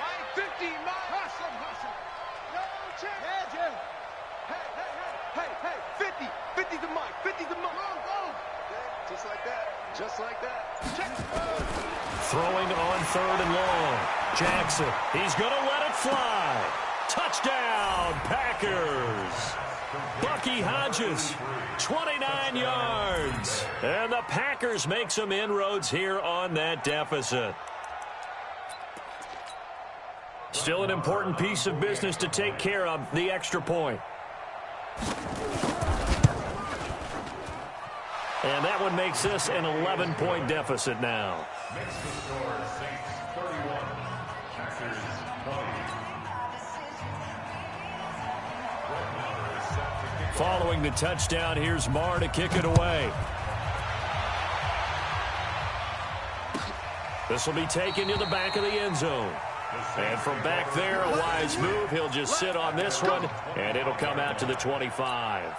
Mike 50, Mike. Hustle. Just like that. Just like that. Throwing on 3rd and long. Jackson, he's going to let it fly. Touchdown, Packers. Bucky Hodges, 29 yards. And the Packers make some inroads here on that deficit. Still an important piece of business to take care of, the extra point. And that one makes this an 11-point deficit now. Makes the score Saints 31, Packers 20. Following the touchdown, here's Marr to kick it away. This will be taken to the back of the end zone. And from back there, a wise move. He'll just sit on this one, and it'll come out to the 25.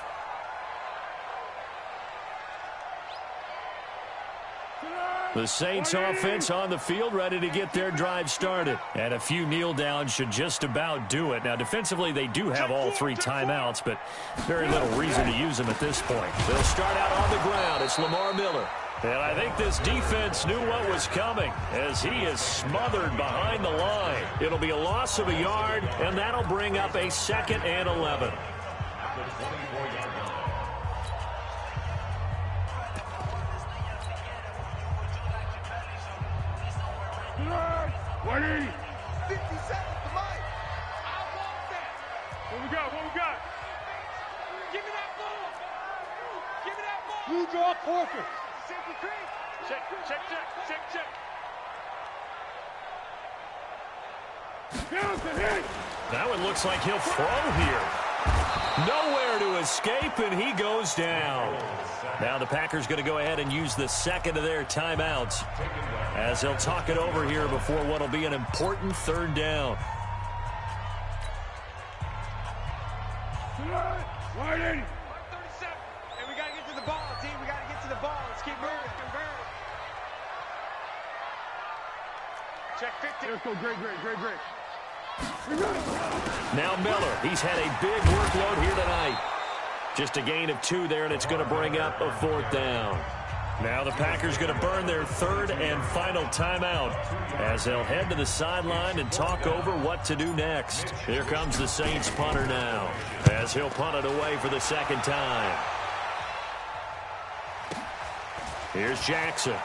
The Saints offense on the field, ready to get their drive started. And a few kneel downs should just about do it. Now, defensively, they do have all 3 timeouts, but very little reason to use them at this point. They'll start out on the ground. It's Lamar Miller. And I think this defense knew what was coming as he is smothered behind the line. It'll be a loss of a yard, and that'll bring up a 2nd and 11. At the 24-yard line. What 50 seconds to Mike. I want that. What we got? What we got? Give me that ball. Give me that ball. You draw Corker. Safety creep. Check, check, check, check, check. That one looks like he'll throw here. Nowhere to escape, and he goes down. Now the Packers going to go ahead and use the 2nd of their timeouts as they'll talk it over here before what will be an important 3rd down. Right in. 137. And we got to get to the ball, team. We got to get to the ball. Let's keep moving. Check 50. Let's go. Great. Now Miller, he's had a big workload here tonight. Just a gain of 2 there, and it's going to bring up a 4th down. Now the Packers going to burn their 3rd and final timeout as they'll head to the sideline and talk over what to do next. Here comes the Saints punter now as he'll punt it away for the 2nd time. Here's Jackson.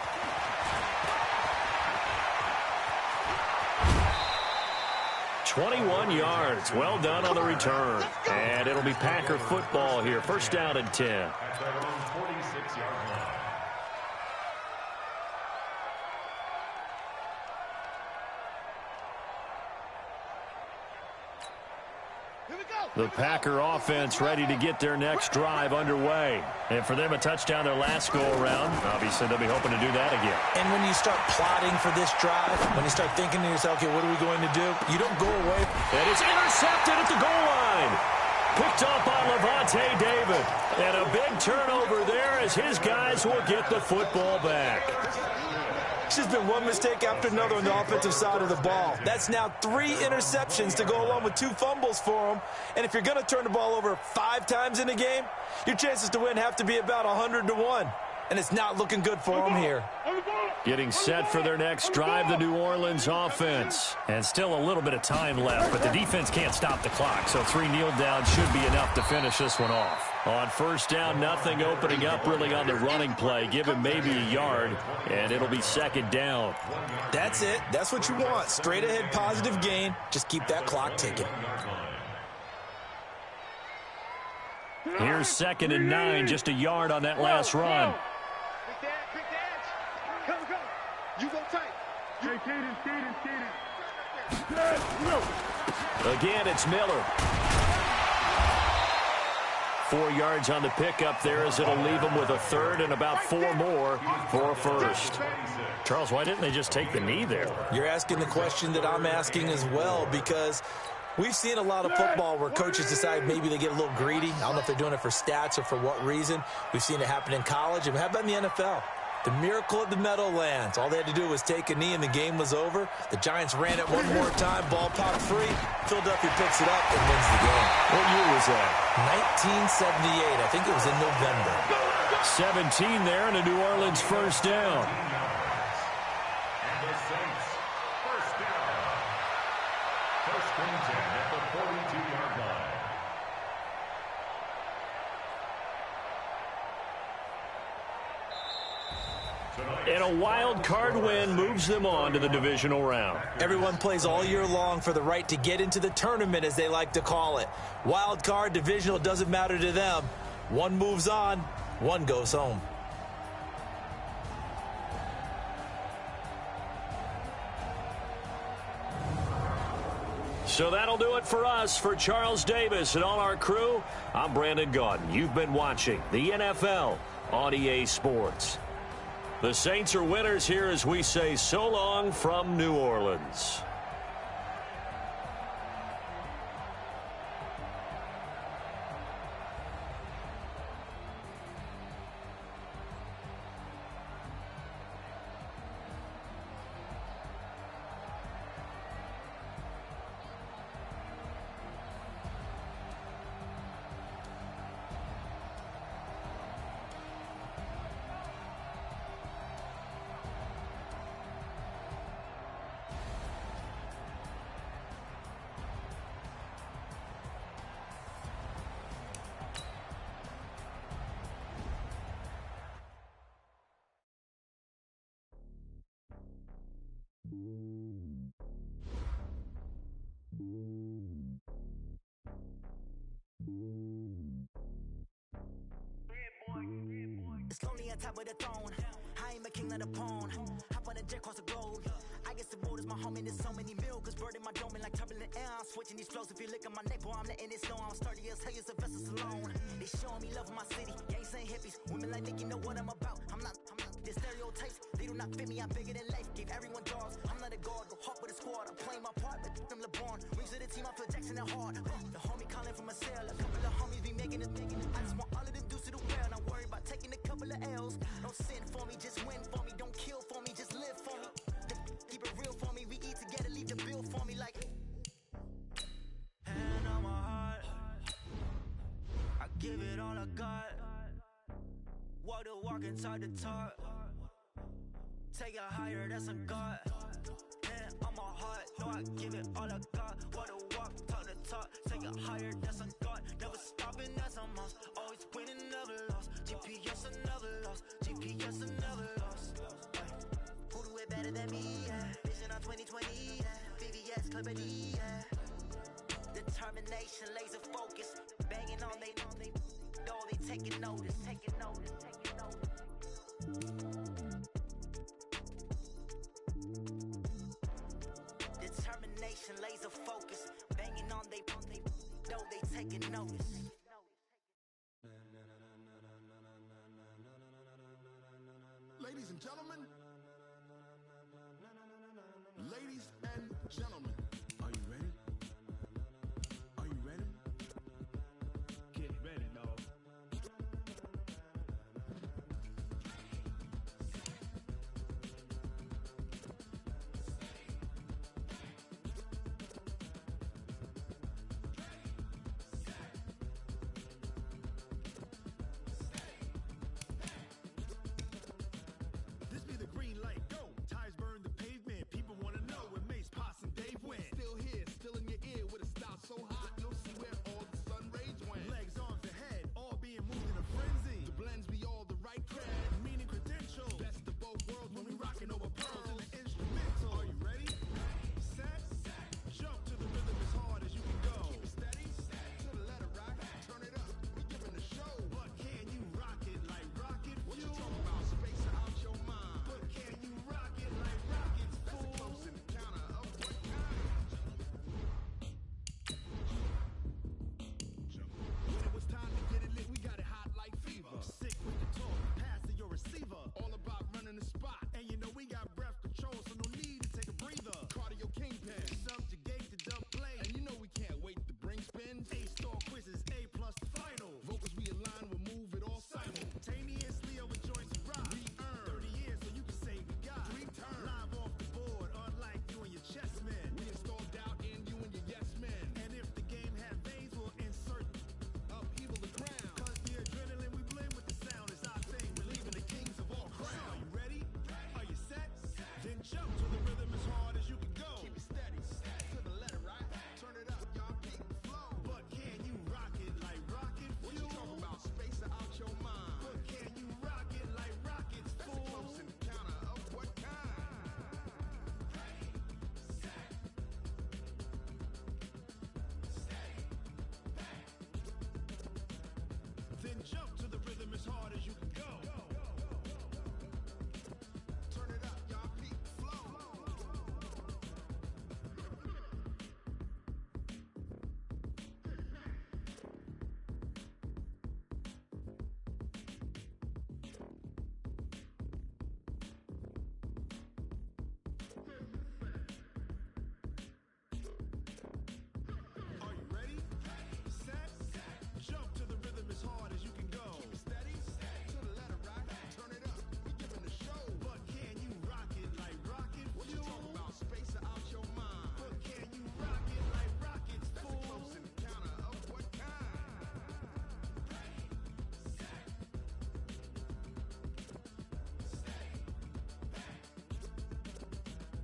"21 yards. Well done on the return. And it'll be Packer football here. 1st down and 10. At their own 46-yard line. The Packer offense ready to get their next drive underway. And for them, a touchdown their last go-around. Obviously, they'll be hoping to do that again. And when you start plotting for this drive, when you start thinking to yourself, okay, what are we going to do? You don't go away. And it's intercepted at the goal line. Picked up by Levante David. And a big turnover there as his guys will get the football back. It's just been one mistake after another on the offensive side of the ball. That's now 3 interceptions to go along with 2 fumbles for them. And if you're going to turn the ball over 5 times in a game, your chances to win have to be about 100-1. And it's not looking good for them here. Getting set for their next drive, the New Orleans offense. And still a little bit of time left, but the defense can't stop the clock, so 3 kneel downs should be enough to finish this one off. On 1st down, nothing opening up really on the running play. Give him maybe a yard, and it'll be 2nd down. That's it. That's what you want. Straight ahead positive gain. Just keep that clock ticking. Here's 2nd and 9, just a yard on that last run. Quick edge. Come. You go tight. Again, it's Miller. 4 yards on the pickup there as it'll leave them with a 3rd and about 4 more for a 1st. Charles, why didn't they just take the knee there? You're asking the question that I'm asking as well, because we've seen a lot of football where coaches decide maybe they get a little greedy. I don't know if they're doing it for stats or for what reason. We've seen it happen in college. And how about in the NFL? The miracle of the Meadowlands. All they had to do was take a knee and the game was over. The Giants ran it one more time. Ball popped free. Philadelphia picks it up and wins the game. What year was that? 1978. I think it was in November. 17 there and a New Orleans first down. And the Saints, first down. First and 10 at the 42-yard line. And a wild card win moves them on to the divisional round. Everyone plays all year long for the right to get into the tournament, as they like to call it. Wild card, divisional, doesn't matter to them. One moves on, one goes home. So that'll do it for us. For Charles Davis and all our crew, I'm Brandon Gaudin. You've been watching the NFL on EA Sports. The Saints are winners here as we say so long from New Orleans. It's lonely on top of the throne. I ain't a king of the pawn. Hop on a jet across the globe. I guess the world is my home and there's so many milkers burning my dome like turbulent air. I'm switching these flows. If you look at my neck, boy, I'm letting it snow. I'm sturdy as hell, as a vessel alone. They showing me love in my city. Gangs ain't hippies. Women like Nick, you know what I'm about. I'm not the stereotypes. They do not fit me. I'm bigger than life. Gave everyone dogs. I'm not a guard. Go hawk with a squad. I'm playing my part, but them LeBron. Rings to the team. I feel Jackson and hard. The homie calling from a cell. A couple of homies be making it. I just want all of them dudes to do well. Not worry about taking a couple of L's. Don't sin for me, just win for me. Don't kill for me, just live for me. Keep it real for me. We eat together, leave the bill for me like. Hand on my heart, I give it all I got. Walk the walk and talk the talk. Take it higher, that's a God. Hand on my heart, no, I give it all I got. Walk the walk, talk the talk. Take it higher, that's a God. Never stopping, that's a must. Always winning, never lost. GPS, I never lost. GPS, I never lost. Who do it better than me? Yeah. Vision on 2020. Yeah. VVS, Clipper D. Yeah. Determination, laser focus. Banging on they know they taking notice. Taking notice. Taking notice. Determination, laser focus. Banging on they know they taking notice. Ladies and gentlemen, ladies and gentlemen, are you ready? Are you ready? Get ready, dog. This be the green light, go. Tires burn the pavement. People want to know when Mace, Poss, and Dave Jump to the rhythm as hard as you can go. Turn it up, y'all. Peak flow. Are you ready? Set. Jump to the rhythm as hard as you can go. Keep it steady. To the letter right. Turn it up. We're giving the show. But can you rock it like rocket fuel? What you talking about? Space out your mind. But can you rock it like rockets, fool? That's a close encounter of what kind?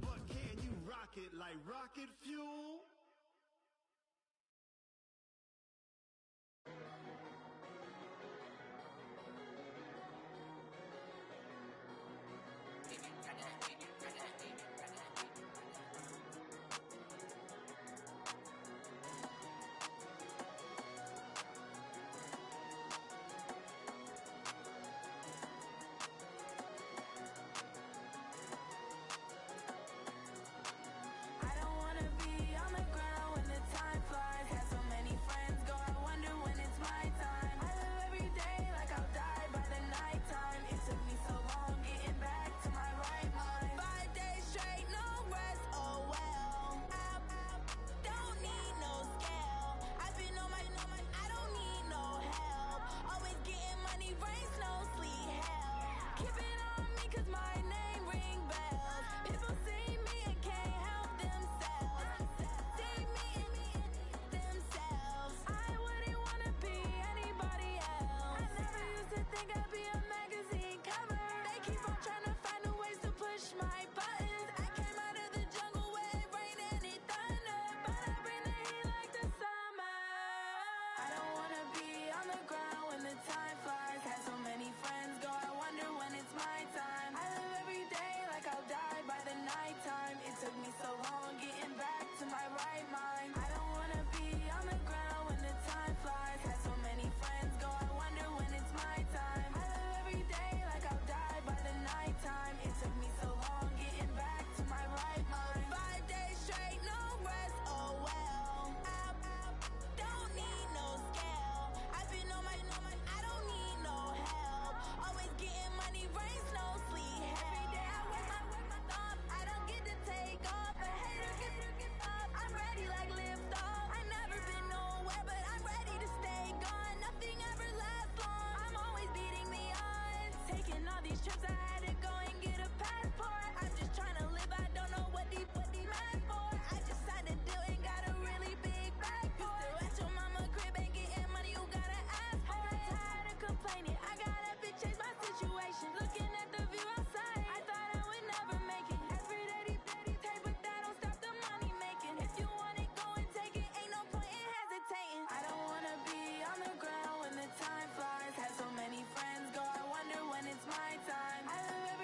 But can you rock it like rocket fuel? I don't wanna be on the ground when the time flies. Had so many friends go, I wonder when it's my time. I live every day like I'll die by the nighttime. It took me so long getting back to my right mind. 5 days straight, no rest, oh well. I don't need no scale. I've been on my, I don't need no help. Always getting money, rain, snow, sleet, hell. Keep it on me 'cause my name ring bells. People see me and can't help themselves. See me and themselves. I wouldn't wanna be anybody else. I never used to think I'd be a magazine cover. They keep on trying to find new ways to push my buttons. I came out of the jungle where it rained and it thundered, but I bring the heat like the summer. I don't wanna be on the ground when the time flies. Had so many friends go, I wonder when it's my time. I live every day like I'll die by the nighttime. It took me so long getting back to my right mind. I don't wanna be on the ground when the time flies. Had so many friends go, I wonder when it's my time. I live every day like I'll die by the nighttime. It took me so long getting back to my right mind. 5 days straight, no rest, oh well. I don't need no scale. I've been on my, I don't need no help. Always getting money, rain, snow, sleet, hell. Every day I work my thumb, I don't get to take off. A hater get off, I'm ready like lift off. I never been nowhere, but I'm ready to stay gone. Nothing ever lasts long, I'm always beating the odds. Taking all these trips, I had to go and get a passport. I'm just trying to live, I don't know what these mad for. I just signed a deal and got a really big bag for it. You still at your mama crib, ain't getting money, you gotta ask for it. I'm tired of complaining, I gotta bitch change my situation. Looking at the view outside, I thought I would never make it. Every day they take, but that don't stop the money making. If you want it, go and take it, ain't no point in hesitating. I don't wanna be on the ground when the time flies. Had so many friends go, I wonder when it's my time. I live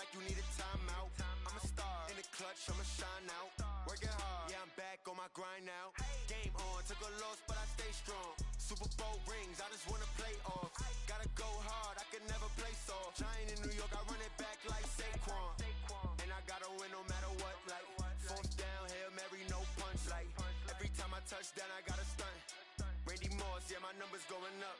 like you need a timeout. I'm a star in the clutch, I'ma shine out. Working hard, yeah, I'm back on my grind now. Game on, took a loss, but I stay strong. Super Bowl rings, I just wanna play off. Gotta go hard, I can never play soft. Giant in New York, I run it back like Saquon. And I gotta win no matter what, like fourth down, Hail Mary, no punch. Like every time I touch down, I gotta stunt. Randy Moss, yeah, my numbers going up.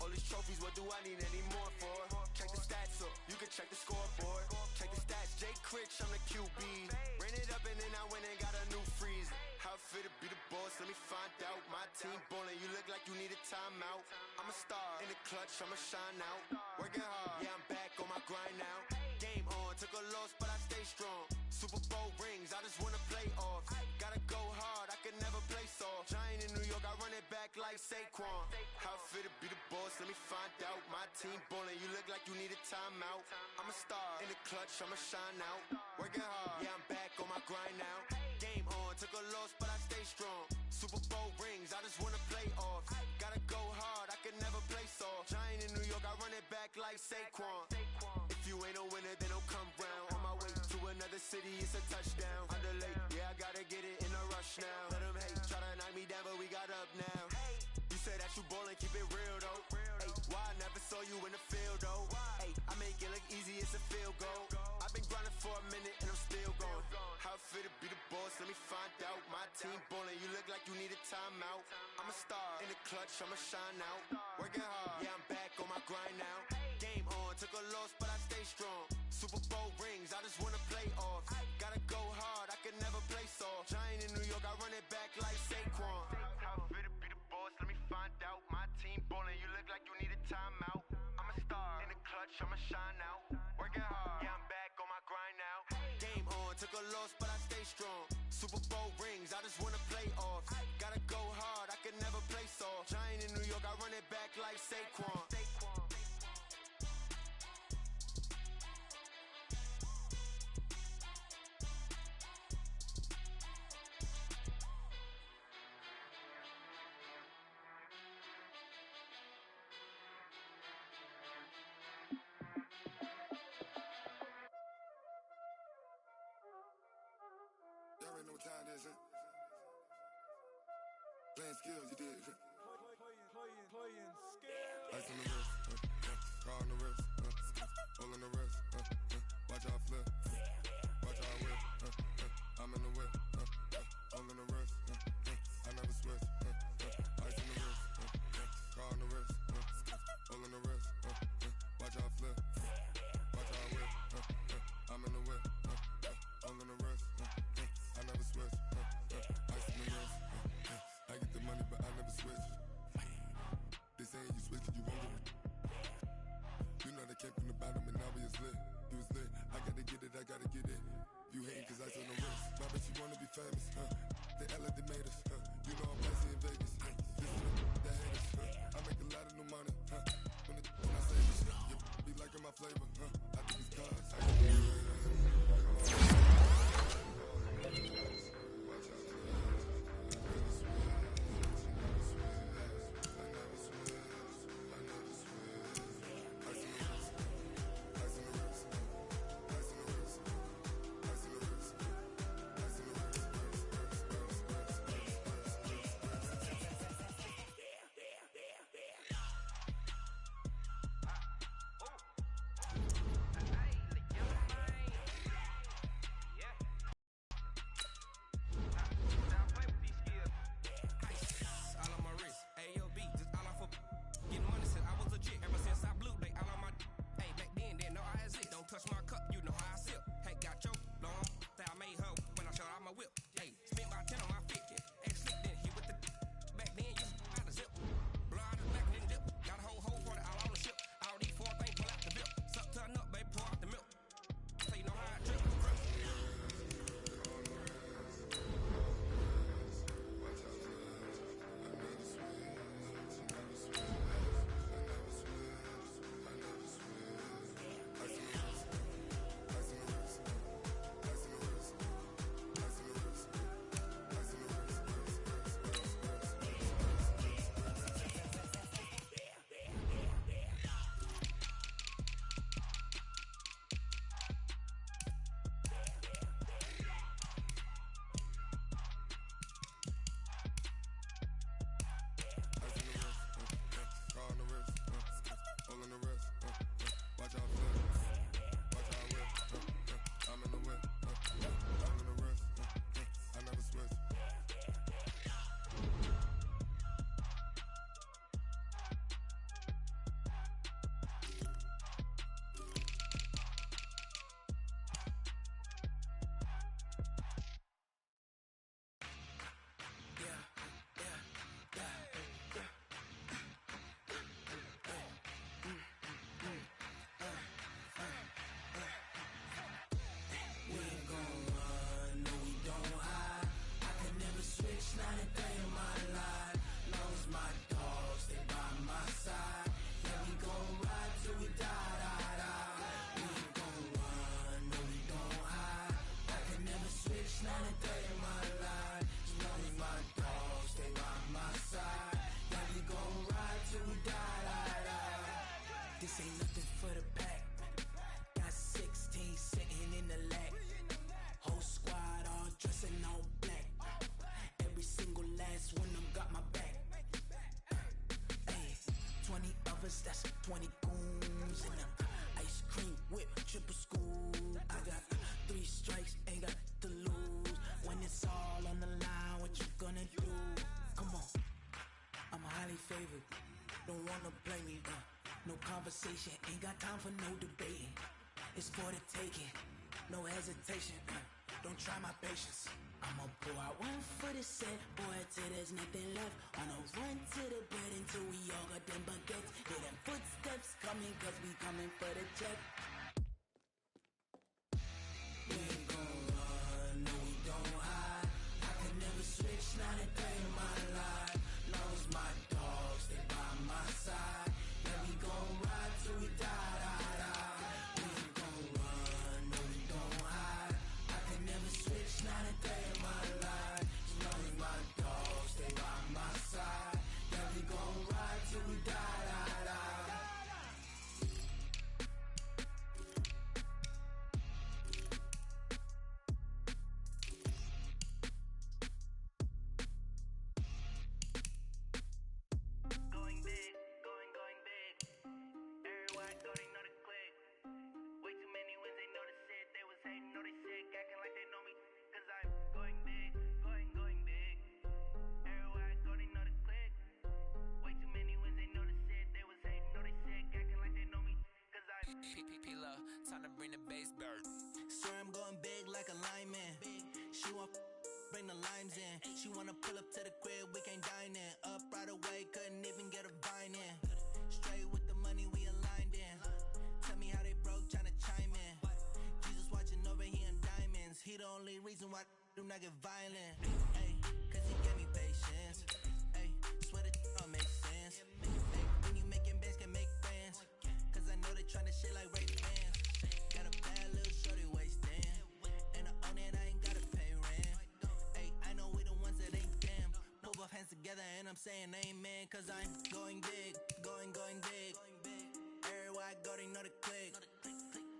All these trophies, what do I need any more for? Check the stats up, you can check the scoreboard. Check the stats, Jay Critch, I'm the QB. Ran it up and then I went and got a new freeze. How fit to be the boss, let me find out. My team ballin', you look like you need a timeout. I'm a star in the clutch, I'ma shine out. Working hard, yeah, I'm back on my grind now. Game on, took a loss, but I stay strong. Super Bowl rings, I just wanna play off. Gotta go hard, I can never play soft. Giant in New York, I run it back like Saquon. How fit to be the boss, let me find out. My team ballin', you look like you need a timeout. I'm a star in the clutch, I'ma shine out. Working hard, yeah, I'm back on my grind now. Game on, took a loss, but I stay strong. Super Bowl rings, I just wanna play off. Gotta go hard, I can never play soft. Giant in New York, I run it back like Saquon. If you ain't a winner, then don't come round. On my way to another city, it's a touchdown. Underlay, yeah, I gotta get it in a rush now. Let them hate, try to knock me down, but we got up now. You say that you ballin', keep it real though. Hey, why I never saw you in the field though? Hey, I make it look easy, it's a field goal. I've been grinding for a minute and I'm still going. How fit to be the boss, let me find out. My team ballin', you look like you need a timeout. I'm a star in the clutch, I'ma shine out. Working hard, yeah, I'm back on my grind now. Game on, took a loss, but I stay strong. Super Bowl rings, I just wanna play off. Gotta go hard, I can never play soft. Giant in New York, I run it back like Saquon. How fit to be the boss, let me find out. My team ballin', you look like you need a timeout. I'm a star in the clutch, I'ma shine out. Working hard, yeah, I'm back on my grind now. Game on, took a loss, but I stay strong. Super Bowl rings, I just wanna play off. Gotta go hard, I can never play soft. Giant in New York, I run it back like Saquon. Y'all already know what time it is, huh? Playing skills, you did. Playing skills. Ice on the wrist, car on the wrist, hole in the wrist, watch how I flip, watch how I whip, I'm in the whip, hole in the wrist, I never switch, ice on the wrist, car on the wrist, hole in the wrist, watch how I flip, watch how I whip, I'm in the whip, hole in the wrist, I never switch, ice on the wrist, I get the money but I never switch. They saying you switch, you won't get it. You know they came from the bottom and now we is lit. You was lit, I gotta get it, I gotta get it. You hating cause ice on the wrist. My bitch, you wanna be famous, They act like they made us, You know I'm messy in Vegas, This is the haters, I make a lot of new money, When I say this shit, you be liking my flavor, I think it's cause I can do it. Watch out, 20 goons and ice cream whip, triple scoop. I got 3 strikes, ain't got to lose. When it's all on the line, what you gonna do? Come on, I'm highly favored. Don't wanna blame me. No conversation, ain't got time for no debating. It's for the taking, no hesitation. Don't try my patience. I'ma pull out 1 foot of set, boy, till there's nothing left. On a run to the bed until we all got them baguettes. Hear them footsteps coming, cause we coming for the check. We ain't gon' run, no we don't hide. I can never switch, not a day in my life. Long as my dogs, they by my side. Yeah, we gon' ride till we die, die, die. We ain't gon' run, no we don't hide. I can never switch, not a day in my life. As long as my dogs, stay by my side. Yeah, we gon' ride till we die, die, die. Going big, going big. Everywhere I go, they know the click. Way too many wins, they know the shit. They was hating, know they sick, acting like they know me. Cause I'm going big, going big. Everywhere I go, they know the click. Way too many wins, they know the shit. They was hating, know they sick, acting like they know me. Cause I'm P-P-P-Lo, time to bring the bass bird. Swear I'm going big like a lineman. She want bring the limes in. She wanna pull up to the crib, we can't dine in. Up right away, couldn't even get a vine in. Straight with the money, we aligned in. Tell me how they broke, tryna chime in. Jesus watching over, he in diamonds. He the only reason why I do not get violent. Ay, cause he gave me patience. Ay, swear that don't make sense. Ay, when you making bands, can make friends. Cause I know they tryna shit like Ray fans. Got a bad little shorty wasting. And I own it, I ain't gotta pay rent. Ay, I know we the ones that ain't damn. Put both hands together and I'm saying amen. Cause I'm going big, going big. Everywhere I go, they know the click.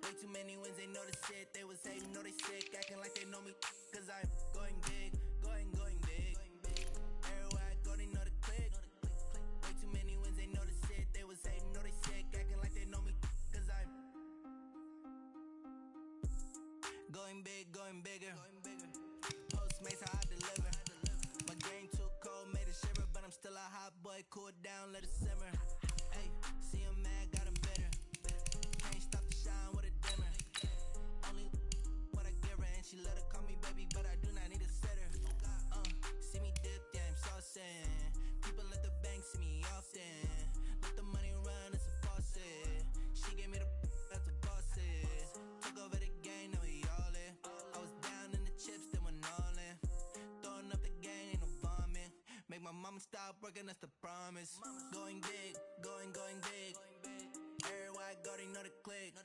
Way too many wins, they know the shit. They was hating, know they sick, acting like they know me. Cause I'm going big, going big. Everywhere I go, they know the click. Way too many wins, they know the shit. They was hating, know they sick, acting like they know me. Cause I'm going big, going bigger. Postmates, how I deliver. My game too cold, made it shiver. But I'm still a hot boy, cool it down, let it simmer. Hey, see him mad, got him bitter. Can't stop the shine with a dimmer. Only what I give her, and she let her call me baby, but I do not need a sitter. See me dip, yeah, I'm saucing. People at the bank see me often. Let the money run, it's a faucet. She gave me the that's a bosses. Took over the game, now we all in. I was down in the chips, then went all in. Throwing up the gang, ain't no vomit. Make my mama stop working, that's the promise. Going big, going big. Everywhere I go, they know the click.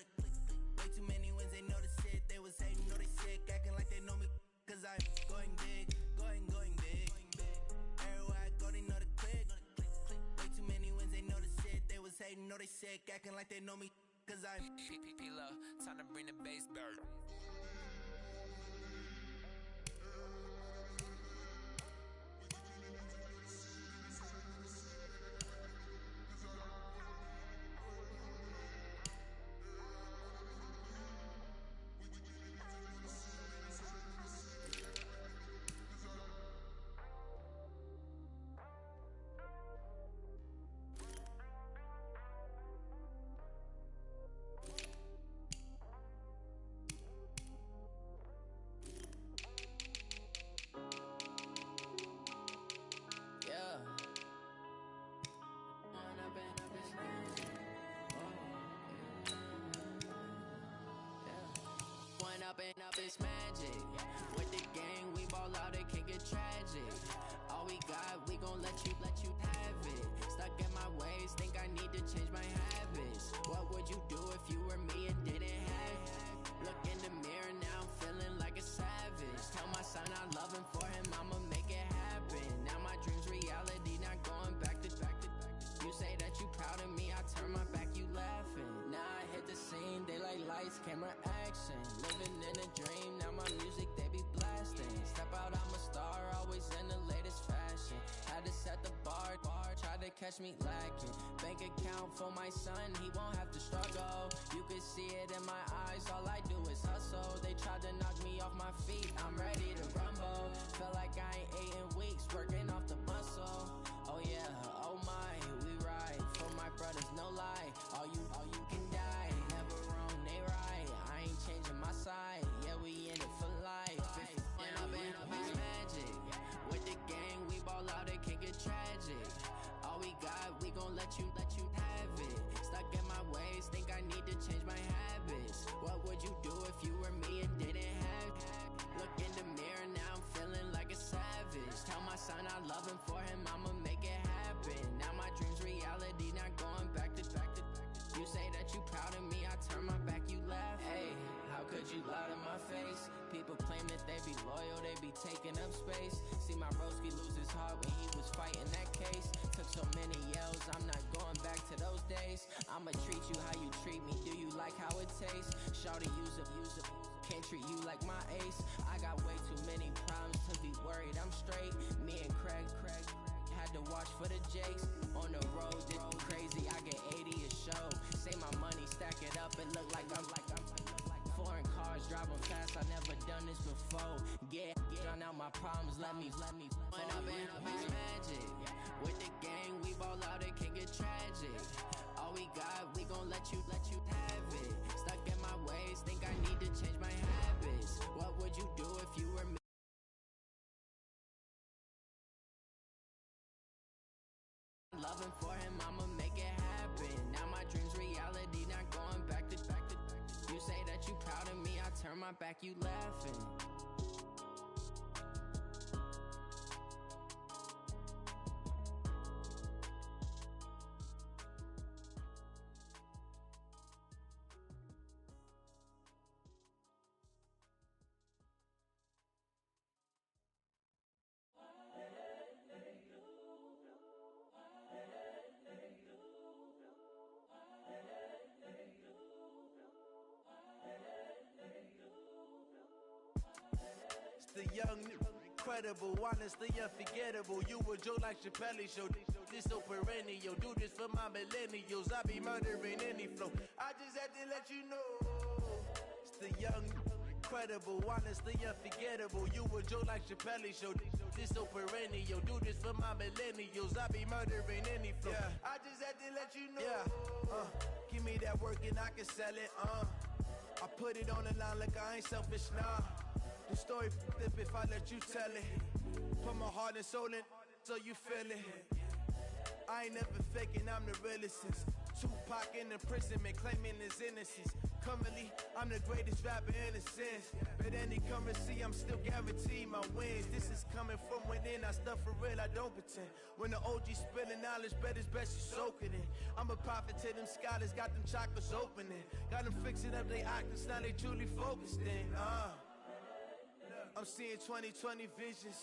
Way too many wins, they know the shit. They was hating, know they sick, acting like they know me. Cause I'm going big, going big. Everywhere I go, they know the click. Way too many wins, they know the shit. They was hating, know they sick, acting like they know me. Cause I'm P-P-P-Lo, time to bring the bass bird. Up it's magic. With the gang, we ball out, it can get tragic. All we got, we gon' let you have it. Stuck in my ways, think I need to change my habits. What would you do if you were me and didn't have it? Look in the mirror, now I'm feeling like a savage. Tell my son I love him, for him I'ma make it happen. Now my dream's reality, not going back to. You say that you proud of me, I turn my back, you laughing. Now I hit the scene, daylight lights, camera action. Living in a dream, now my music, they be blasting. Step out, I'm a star, always in the latest fashion. Had to set the bar, try to catch me lacking. Bank account for my son, he won't have to struggle. You can see it in my eyes, all I do is hustle. They tried to knock me off my feet, I'm ready to rumble. Feel like I ain't ate in weeks, working off the muscle. Oh yeah, oh my, we ride for my brothers, no lie. All you can die, never wrong, they right. I ain't changing my side, yeah, we in it for life. When up it's magic. With the gang, we ball out, it can get tragic. All we got, we gon' let you have it. Stuck in my ways, think I need to change my habits. What would you do if you were me and didn't have it? Look in the mirror, now I'm feeling like a savage. Tell my son I love him, for him I'ma make it happen. Now my dream's reality, not going back to. You say that you proud of me, I turn my back, you laugh. Hey, how could you lie to my face? People claim that they be loyal, they be taking up space. See my broski lose his heart when he was fighting that case. Took so many yells, I'm not going back to those days. I'ma treat you how you treat me, do you like how it tastes? Shawty, use up, can't treat you like my ace. I got way too many problems to be worried, I'm straight. Me and Craig had to watch for the Jakes. On the road, this crazy, I get 80 a show. Say my money, stack it up, it look like I'm foreign cars, driving fast, I never done this before. Get drown out my problems, let me When up it's magic. With the gang, we ball out, it can get tragic. All we got, we gon' let you have it. Stuck in my ways, think I need to change my habits. What would you do if you were me? Loving for him, I'ma make it happen. Now my dream's reality, not going back to. You say that you proud of me, I turn my back, you laughing. The young, incredible, honestly unforgettable. You a Joe like Chappelle show. This so perennial. Do this for my millennials. I be murdering any flow. I just had to let you know. It's the young, incredible, honestly unforgettable. You a Joe like Chappelle show. This so perennial. Do this for my millennials. I be murdering any flow. Yeah. I just had to let you know. Yeah. Give me that work and I can sell it. I put it on the line like I ain't selfish, nah. The story f***ed up if I let you tell it. Put my heart and soul in so you feel it. I ain't never faking, I'm the realest since Tupac in imprisonment, claiming his innocence. Currently, I'm the greatest rapper in a sense. But any currency, I'm still guaranteed my wins. This is coming from within, I stuff for real, I don't pretend. When the OG spilling knowledge, bet it's best you soak it in. I'm a prophet to them scholars, got them chakras opening. Got them fixing up they octaves, now they truly focused in. I'm seeing 2020 visions,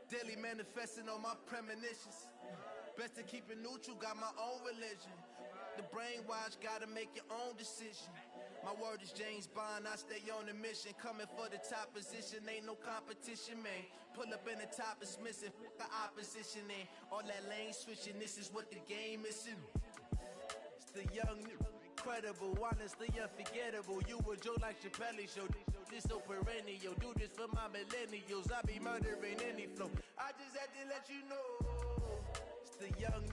daily manifesting on my premonitions. Best to keep it neutral, got my own religion. The brainwash, gotta make your own decision. My word is James Bond, I stay on a mission. Coming for the top position, ain't no competition, man. Pull up in the top is missing, the opposition ain't. All that lane switching, this is what the game missing. It's the young, incredible, honestly unforgettable. You a Joe like Chappelle show. This so perennial. Do this for my millennials. I be murdering any flow. I just had to let you know. It's the young,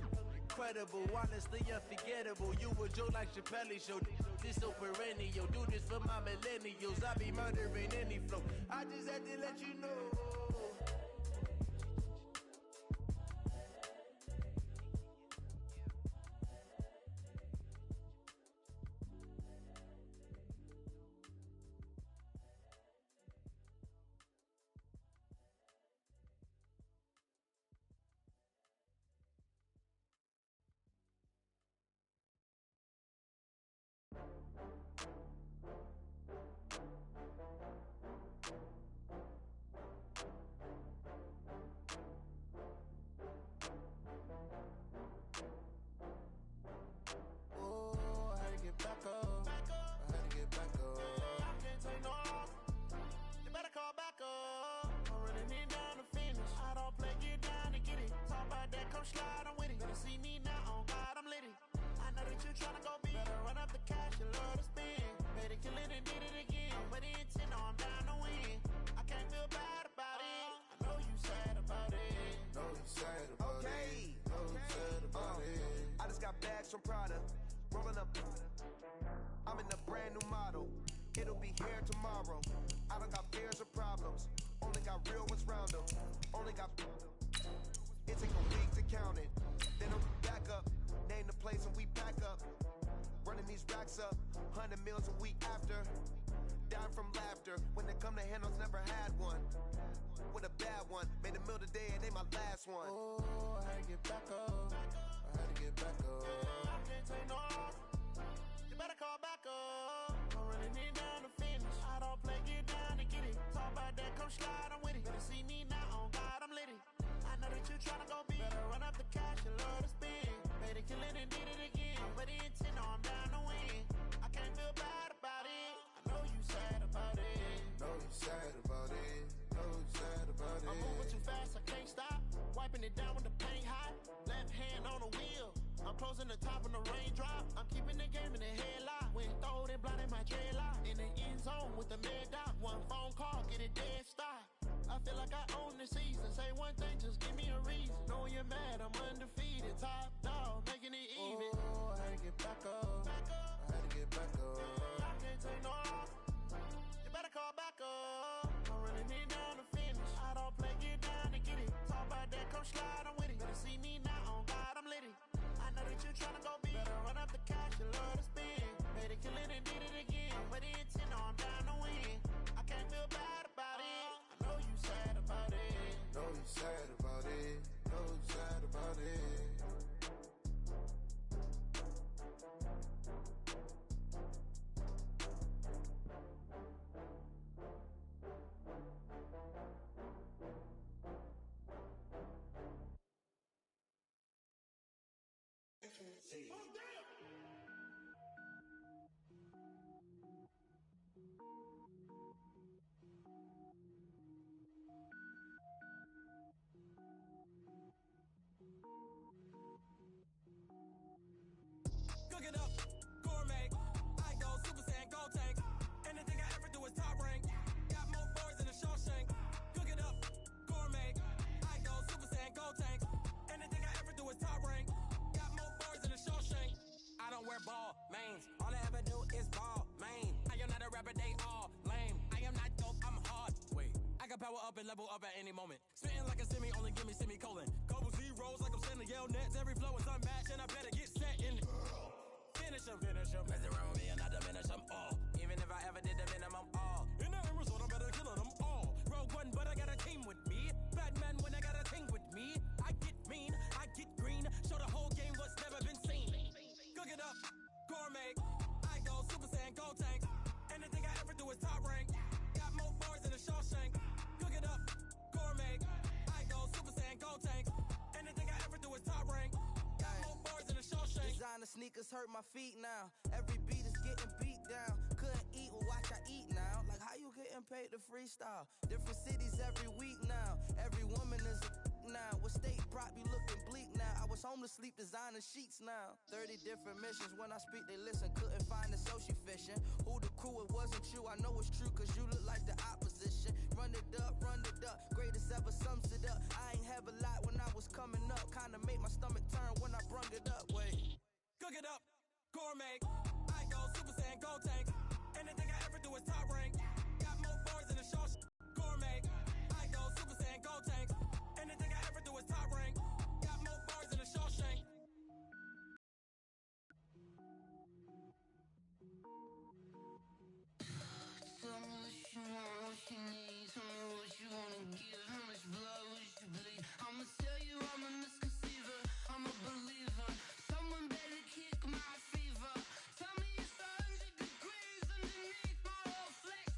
incredible, honestly unforgettable. You a Joe like Chappelle show. This so perennial. Do this for my millennials. I be murdering any flow. I just had to let you know. tryna go be. Better run up the cash, you love to spend. Made it, kill it, and did it again. But the intent, no, I'm down to win. I can't feel bad about it. I know you sad about it. Know you sad about it. Know you sad about it. I just got bags from Prada. Rolling up. I'm in a brand new model. It'll be here tomorrow. I don't got fears or problems. Only got real ones round them. Only got. It take a week to count it. Then I'm back up. Name the place and we pack up. Running these racks up. 100 meals a week after. Dying from laughter. When they come to handles, never had one. With a bad one. Made a meal today and they my last one. Oh, I had to get back up. I had to get back up. I can't take no off. You better call back up. I'm running it down to finish. I don't play, get down to get it. Talk about that, come slide, I'm with it. Better see me now, on God, I'm lit it. I know that you tryna go be. Better run up the cash, you love to spend. Made it, kill it, and did it again. But the intent, no, I'm down to win. I can't feel bad about it. I know you sad about it. Know you sad about it. Know you sad about it. I'm moving too fast, I can't stop. Wiping it down with the paint hot. Left hand on the wheel. I'm closing the top when the raindrop. I'm keeping the game in the headlock. When throwed and blinded my dreadlock. In the end zone with the mad dot. One phone call, get it dead stop. I feel like I own the season. Say one thing, just give me a reason. Knowing you're mad, I'm undefeated. Top dog, making it even. Oh, I had to get back up. I had to get back up. I can't take no off. You better call back up. I'm running it down to finish. I don't play, get down to get it. Talk about that, come slide, I'm with it. Better see me now, on God, I'm lit it. I know that you tryna go be. Better run up the cash, you love to spend. Made it, kill it, and did it again. But the intent, no, I'm down to win. I can't feel bad about it. I know you sad about it. Know you sad about it. Know you sad about it. Cook it up, gourmet. I go Super Saiyan, go tank. Anything I ever do is top rank. Got more boys in the Shawshank. Cook it up, gourmet. I go Super Saiyan, go tank. Anything I ever do is top rank. Got more boys in the Shawshank. I don't wear ball mains. All I ever do is ball main. I am not a rapper, they all lame. I am not dope, I'm hard. Wait, I can power up and level up at any moment. Spitting like a semi, only give me semicolon. Couple zeros like I'm sending yell nets. Every flow is unmatched and I better get set in. Finish them. Mess around with me and I diminish them all. Even if I ever did the minimum all. In the Arizona, I'm better killing them all. Rogue One, but I got a team with me. Batman when I got a thing with me. I get mean, I get green. Show the whole game what's never been seen. Cook it up, gourmet. I go Super Saiyan, go tank. Anything I ever do is top rank. Got more bars in the Shawshank. Cook it up, gourmet. I go Super Saiyan, go tank. Anything I ever do is top rank. Got more bars in the Shawshank. Designer sneakers hurt my feet now. Every beat is getting beat down. Couldn't eat, well watch I eat now. Like how you getting paid to freestyle? Different cities every week now. Every woman is a now. What state prop you looking bleak now? I was home to sleep designer sheets now. 30 different missions. When I speak they listen. Couldn't find the social fishing. Who the crew, it wasn't you. I know it's true cause you look like the opposition. Run it up. Greatest ever sums it up. I ain't have a lot when I was coming up. Kinda made my stomach turn when I brung it up. Wait. Cook it up, gourmet. I go Super Saiyan, go tank. Anything I ever do is top rank. Got more boys in the Shawshank. Gourmet. I go Super Saiyan, go tank. Anything I ever do is top rank. Got more boys in the Shawshank. Tell me what you want, what you need. Tell me what you wanna give. How much blood would you bleed? I'ma tell you I'm a misconceiver. I'm a believer. Someone better kick my fever. Tell me it's 100 degrees underneath my whole flex.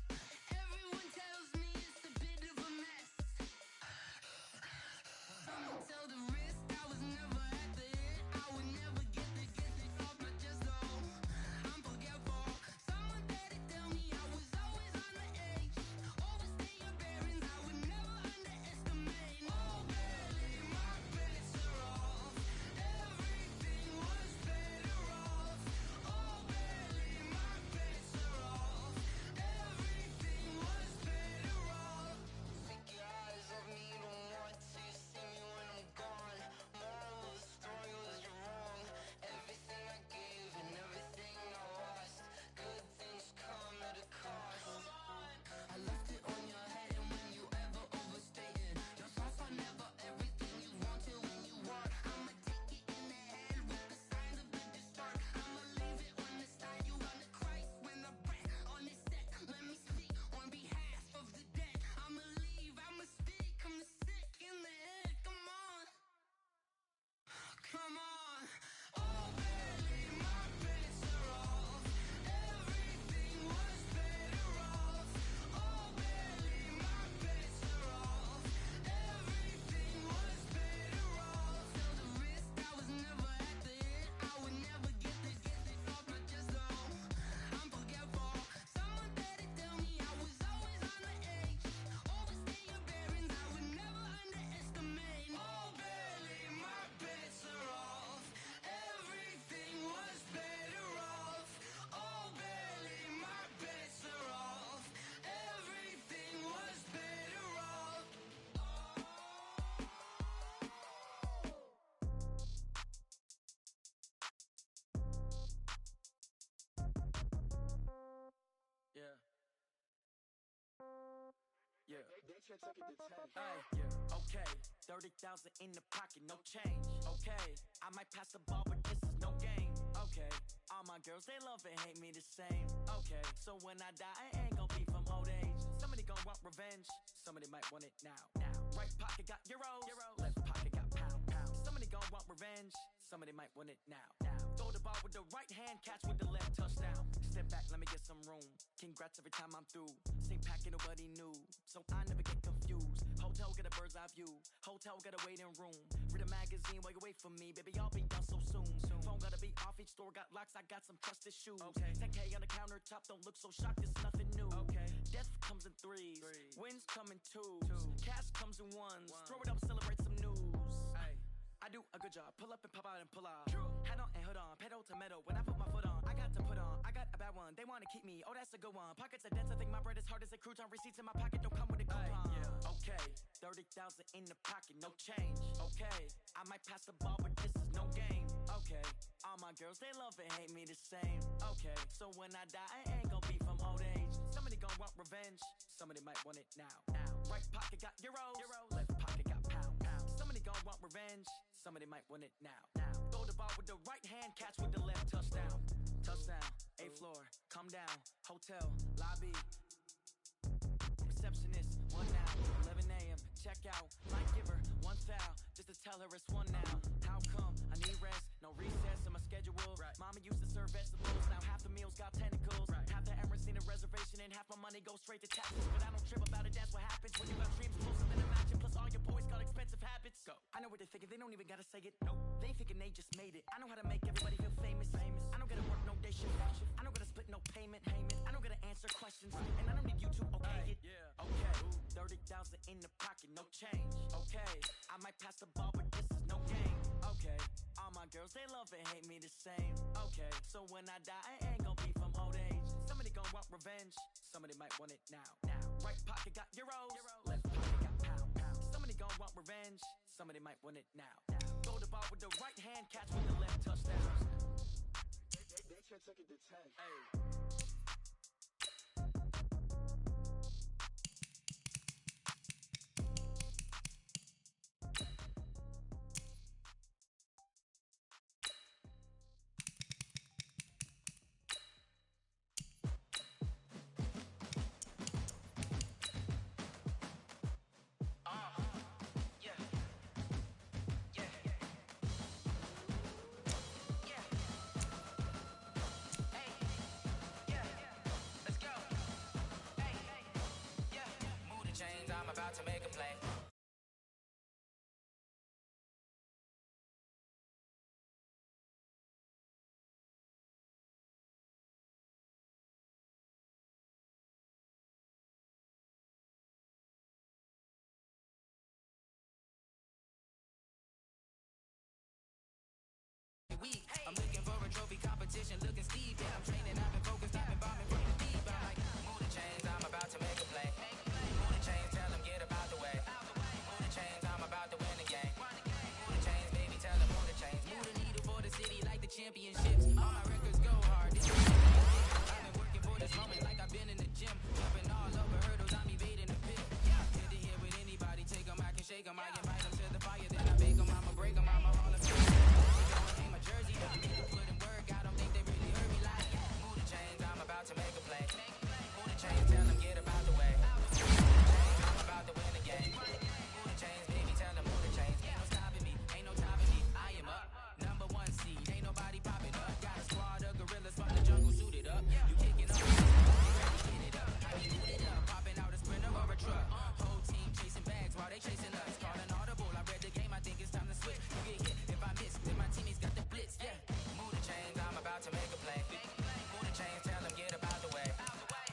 Okay, 30,000 in the pocket, no change. Okay, I might pass the ball, but this is no game. Okay, all my girls, they love and hate me the same. Okay, so when I die, I ain't gon' be from old age. Somebody gon' want revenge, somebody might want it now. Right pocket got euros, left pocket got pound. Somebody gon' want revenge, somebody might want it now. Throw the ball with the right hand, catch with the left, touchdown. Step back, let me get some room. Congrats every time I'm through. Same packet, nobody knew, so I never get confused. Hotel get a bird's eye view, hotel get a waiting room. Read a magazine while you wait for me, baby, I'll be done so soon. Phone gotta be off, each store got locks, I got some trusted shoes. 10K on the countertop, don't look so shocked, it's nothing new. Death comes in threes, wins come in twos, cash comes in ones. Throw it up, celebrate some news. I do a good job, pull up and pop out and pull out. Hat on and hood on, pedal to metal. When I put my foot on, I got to put on. I got a bad one, they wanna keep me, oh that's a good one. Pockets are dense, I think my bread is hard as a crouton. Receipts in my pocket don't come with a coupon. Okay, 30,000 in the pocket, no change. Okay, I might pass the ball, but this is no game. Okay, all my girls, they love and hate me the same. Okay, so when I die, I ain't gon' be from old age. Somebody gon' want revenge, somebody might want it now. Right pocket got euros, left pocket got pound. Somebody gon' want revenge, somebody might want it now. Throw the ball with the right hand, catch with the left, touchdown. Touchdown, 8th floor, come down, hotel, lobby. Receptionist, 1 now, 11 a.m., check out. Might give her 1 foul, just to tell her it's 1 now. How come? I need rest, no recess in my schedule. Mama used to serve vegetables, now half the meals got tentacles. Half the Emirates need a reservation and half my money goes straight to taxes. But I don't trip about it, that's what happens when you got dreams closer than a mansion. Plus all your boys got expensive habits. Go. I know what they're thinking, they don't even gotta say it. Nope. They thinking they just made it. I know how to make everybody feel famous. I don't gotta work no day shift. I don't gotta split no payment. I don't gotta answer questions, and I don't need you to okay it. Okay, 30,000 in the pocket, no change. Okay, I might pass the ball, but this is no game. Okay, all my girls, they love and hate me the same. Okay, so when I die, I ain't gon' be from old age. Somebody gon' want revenge, somebody might want it now. Right pocket got euros, left pocket got pound. Somebody gon' want revenge, somebody might want it now. Throw the ball with the right hand, catch with the left, touchdown. They took it to 10. Hey. I'm about to make a play. I'm looking for a trophy competition, looking steep. Yeah, I'm training, I've been focused, I've been bombing from the deep. I'm like, move the chains, I'm about to make a play. Move the chains, tell them get about the way. Move the chains, I'm about to win the game. Move the chains, baby, tell them move the chains. Move the needle for the city like the championships. All my records go hard. This is I've been working for this moment like I've been in the gym. Jumping all over hurdles, I'm evading the pit. Good to hear with anybody, take them, I can shake them. I invite them to the fire, then I bake them, I'ma break them, I'ma haul them. My jersey, but I need to put in work. I don't think they really heard me like move the chains, I'm about to make a play. Move the chains, tell them get about the way. Move the chains, I'm about to win the game. Move the chains, baby, tell them move the chains. Ain't no stopping me, ain't no topping me. I am up, #1 seed, ain't nobody popping up. Got a squad of gorillas from the jungle suited up. You kicking up, get it up. I be booted up, popping out a sprinter or a truck. Whole team chasing bags while they chasing us. Calling audible, I read the game, I think it's time to switch. You get hit if I miss, then my teammates got the blitz. Yeah, move the chains, I'm about to make a play. Move the chains, tell them get about the way.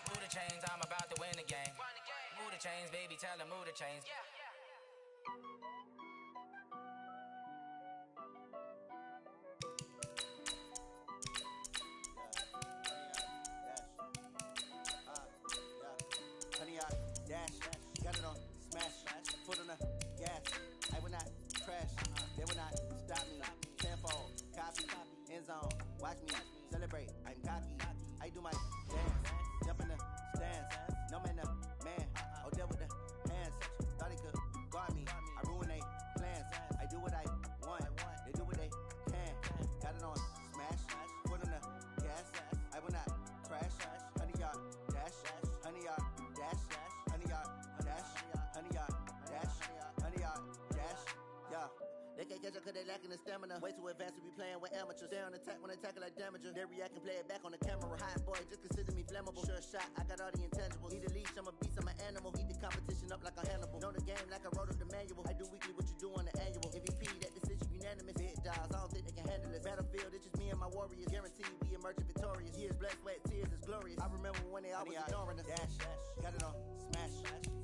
Move the chains, I'm about to win the game. Move the chains, baby, tell them move the chains. Honey, I dash, got it on smash, foot on the gas. I will not crash, they will not stop me. Tenfold, copy, end zone, watch me celebrate. I'm cocky, I do my dance, jump in the stands. No man, the man, oh, there with the hands. They can't catch up cause they lacking the stamina. Way too advanced to be playing with amateurs. They on attack when they tackle like damager. They react and play it back on the camera. Hot boy, just consider me flammable. Sure shot, I got all the intangibles. Need a leash, I'm a beast, I'm an animal. Heat the competition up like a Hannibal. Know the game like I wrote up the manual. I do weekly what you do on the annual. MVP, that decision unanimous. Big dials, I don't think they can handle it. Battlefield, it's just me and my warriors. Guaranteed we emerging victorious. Years, blood, sweat, tears, is glorious. I remember when they always ignoring us. Dash, got it on, smash,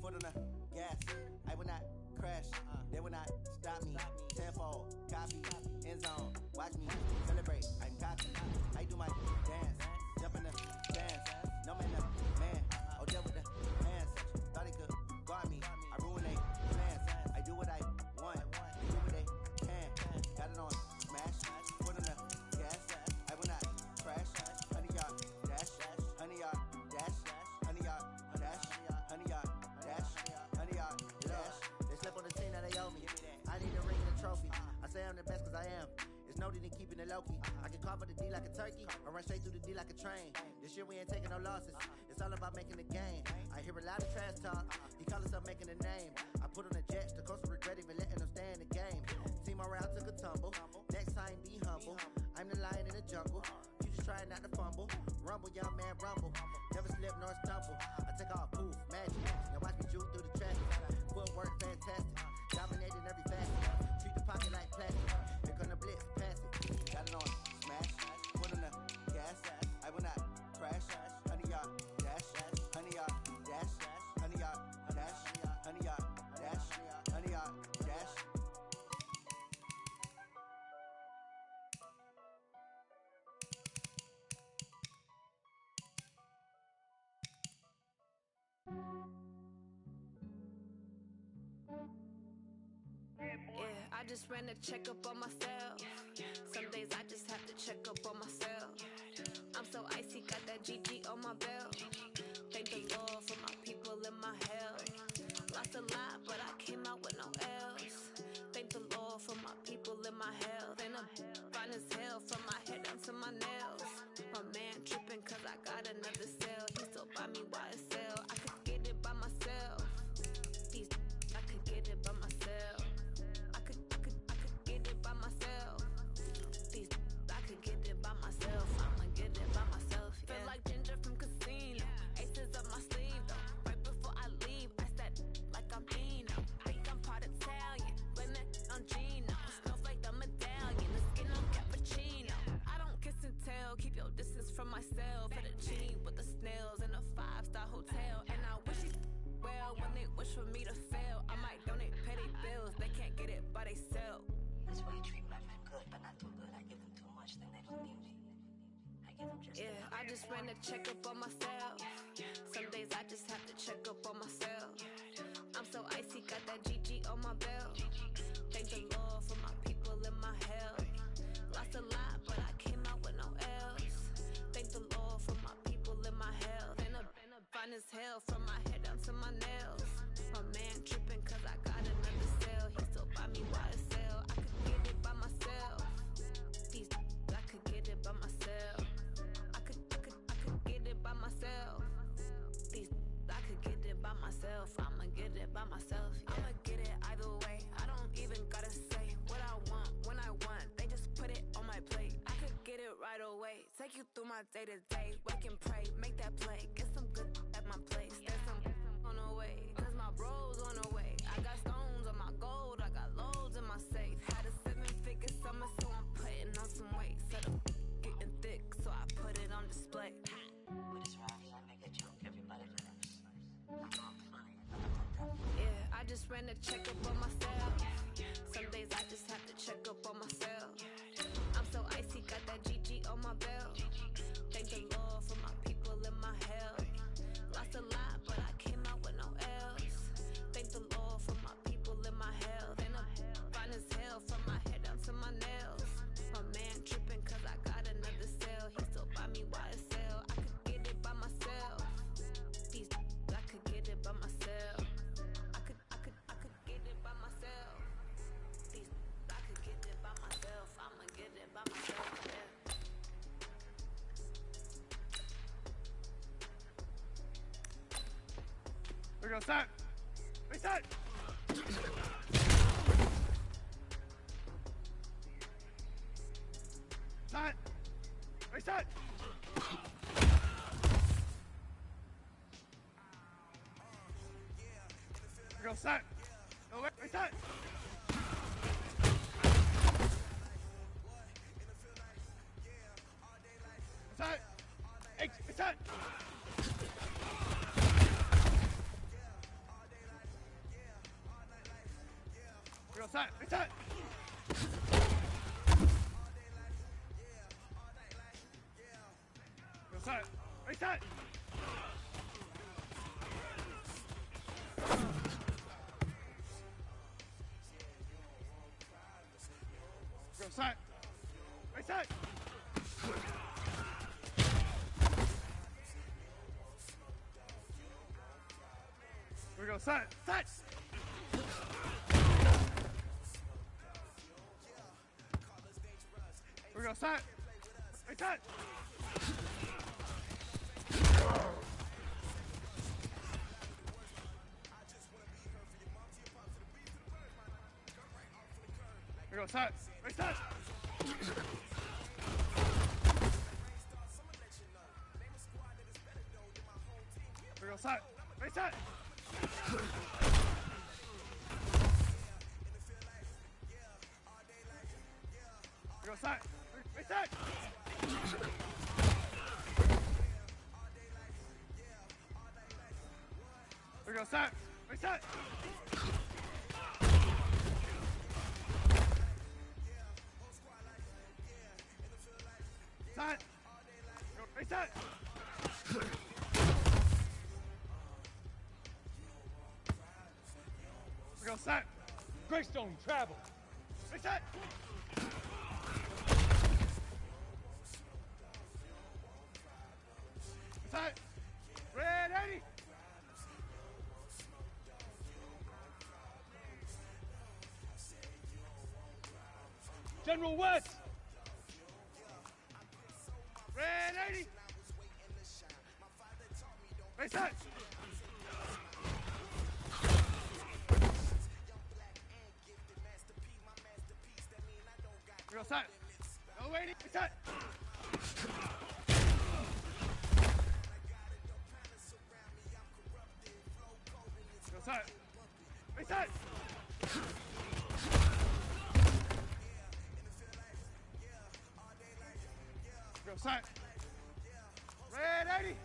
foot on the gas. I will not crash, they will not stop me. Tenfold, copy, end zone, watch me celebrate. I'm cocky, I do my dance, jump in the dance. No man, oh deal with the hands. Thought he could guard me, I ruin they plans. I do what I want, they do what they can. Got it on, smash, foot on the gas. I will not crash, 100 yard dash, 100 yard dash, 100 yard dash, 100 yard dash, 100 yard dash. They slept on the team that they owe me. I need a ring and a trophy. I say I'm the best cause I am. It's noted in keeping it low-key. I can carve up the D like a turkey or run straight through the D like a train. This year we ain't taking no losses. It's all about making the game. I hear a lot of trash talk. He call himself making a name. I put on the Jets. The coach regret even letting them stay in the game. Team morale took a tumble. Next time be humble. I'm the lion in the jungle. You just trying not to fumble. Rumble, young man, rumble. Never slip nor stumble. I take off, poof, magic. Now watch me juke through the traffic. Footwork fantastic. Dominating every facet. Treat the pocket like plastic. Here come the blitz, pass it. Got it on, smash. Foot on the gas. I will not crash. 100 yard dash. 100 yard dash. 100 yard dash. 100 yard dash. 100 yard dash. Yeah, I just ran a checkup on myself. Some days I just have to check up on myself. I'm so icy, got that GG on my belt. Thank the Lord for my people in my health. Lost a lot, but I came out with no L's. Thank the Lord for my people in my health. And I'm fine as hell from my head down to my nails. My man tripping cause I got another cell. He still buy me YSL. I could get it by myself. These I could get it by myself. I could get it by myself. These I could get it by myself. I'ma get it by myself. Yeah. Feel like Ginger from Casino. Aces up my sleeve though. Right before I leave, I said like I'm Dino. Think I'm part Italian. Blame that on Gino. Snowflake the medallion. The skin on cappuccino. I don't kiss and tell. Keep your distance from myself. Fettuccine with the snails in a 5-star hotel. And I wish it well when they wish for me to fail. I might donate petty bills. They can't get it by they self. That's why you treat my friend good, but not too good. I give them too much, then they don't need me. I give them just Yeah, I just ran a checkup on myself. Some days I just have to check up on myself. I'm so icy, got that GG on my belt. Thank the Lord for my people in my health. Lost a lot, but I came out with no L's. Thank the Lord for my people in my health. And I'm fine as hell from my head down to my nails. My man tripping cause I got another cell. He still buy me YSL. I could get it by myself. These I could get it by myself. I could get it by myself. These I could get it by myself. I'ma get it by myself. Yeah. I'ma get it either way. I don't even gotta say what I want when I want. They just put it on my plate. I could get it right away. Take you through my day to day. Wake and pray, make that play. Get some good at my place. There's some on the way. Cause my bros on the way. I got stones on my gold. I got loads in my safe. Had a 7-figure summer, so I'm putting on some weight. Said I'm getting thick, so I put it on display. What is wrong? I make a joke. Everybody laughs. I'm funny. Yeah, I just ran a checkup on myself. Some days I just have to check up on myself. I'm so icy, got that GG on my belt. Thank the Lord for my people in my health. Lost a lot, but I came out with no L's. Thank the Lord for my people in my health. And I'm fine as hell from my head down to my nails. My man tripping cause I got another cell. He still buy me YSL. I could get it by myself. These I could get it by myself. I could get it by myself. These I could get it by myself. I'ma get it by myself. Yeah. We're gonna set. Reset. Side. Right side. We go side. Go right side. Side. Hey, right side. We go side. Right side. Go side. Right side. Go side. Right side. We go side. Side. We go side. Right side. We go side. Right side. We go side. Right side. We go side. Right side. We go side. Right side. Side. Go right side. We go side. Greystone, travel. Right side. Side. Red 80. General West. Red 80. Right side. We go side. Go 80. Right side. Go side. Right side. Go side. Red 80.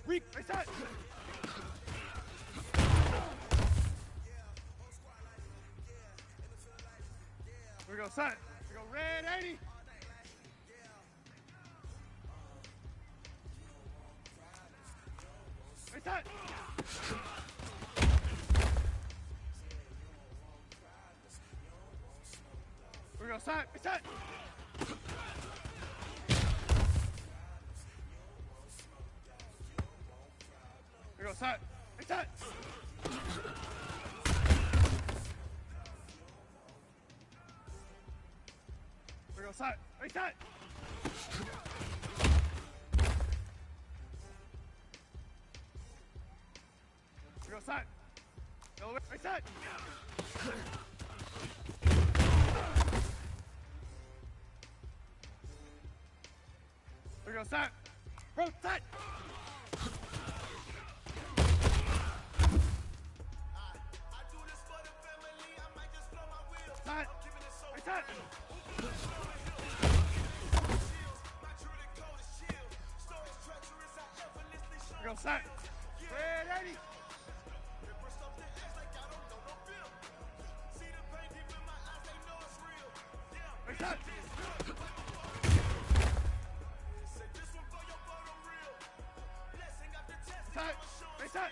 Weak. Right side. We go side. We go red 80. Right side. We go side. Right side. We go side. Right side. We go side. Right side. We go side. Go right side. We go side. Rotate. Side. Right side. We go side. Red 80. Right side. Side. Right side.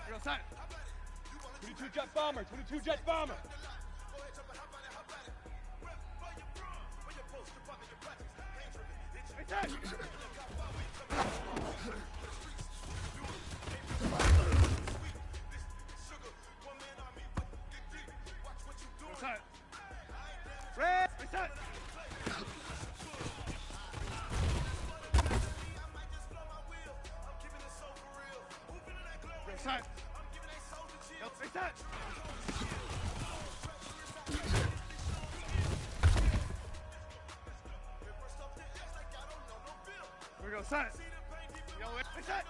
We go side. 22 jet bomber, 22 jet bomber. Right side. Go side. Red. Right side. Here we go, set. Yo, set.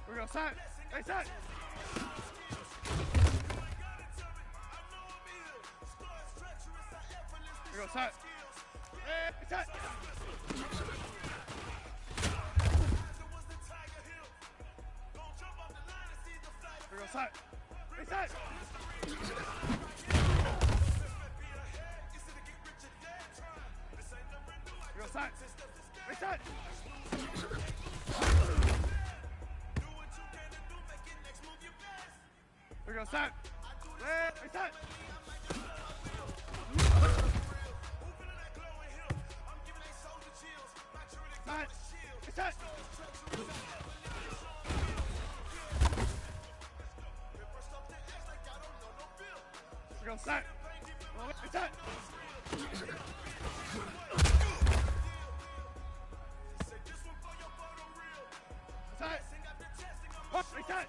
Here we go, set. Hey, set. Here we go, set. Hey, set. Here we go, set. Hey, set. Here we go, set. Hey, set. Here we go, set. Hey, set. Set. Hey, set. Here we go, set. Hey, set. Set. Up, hey, set.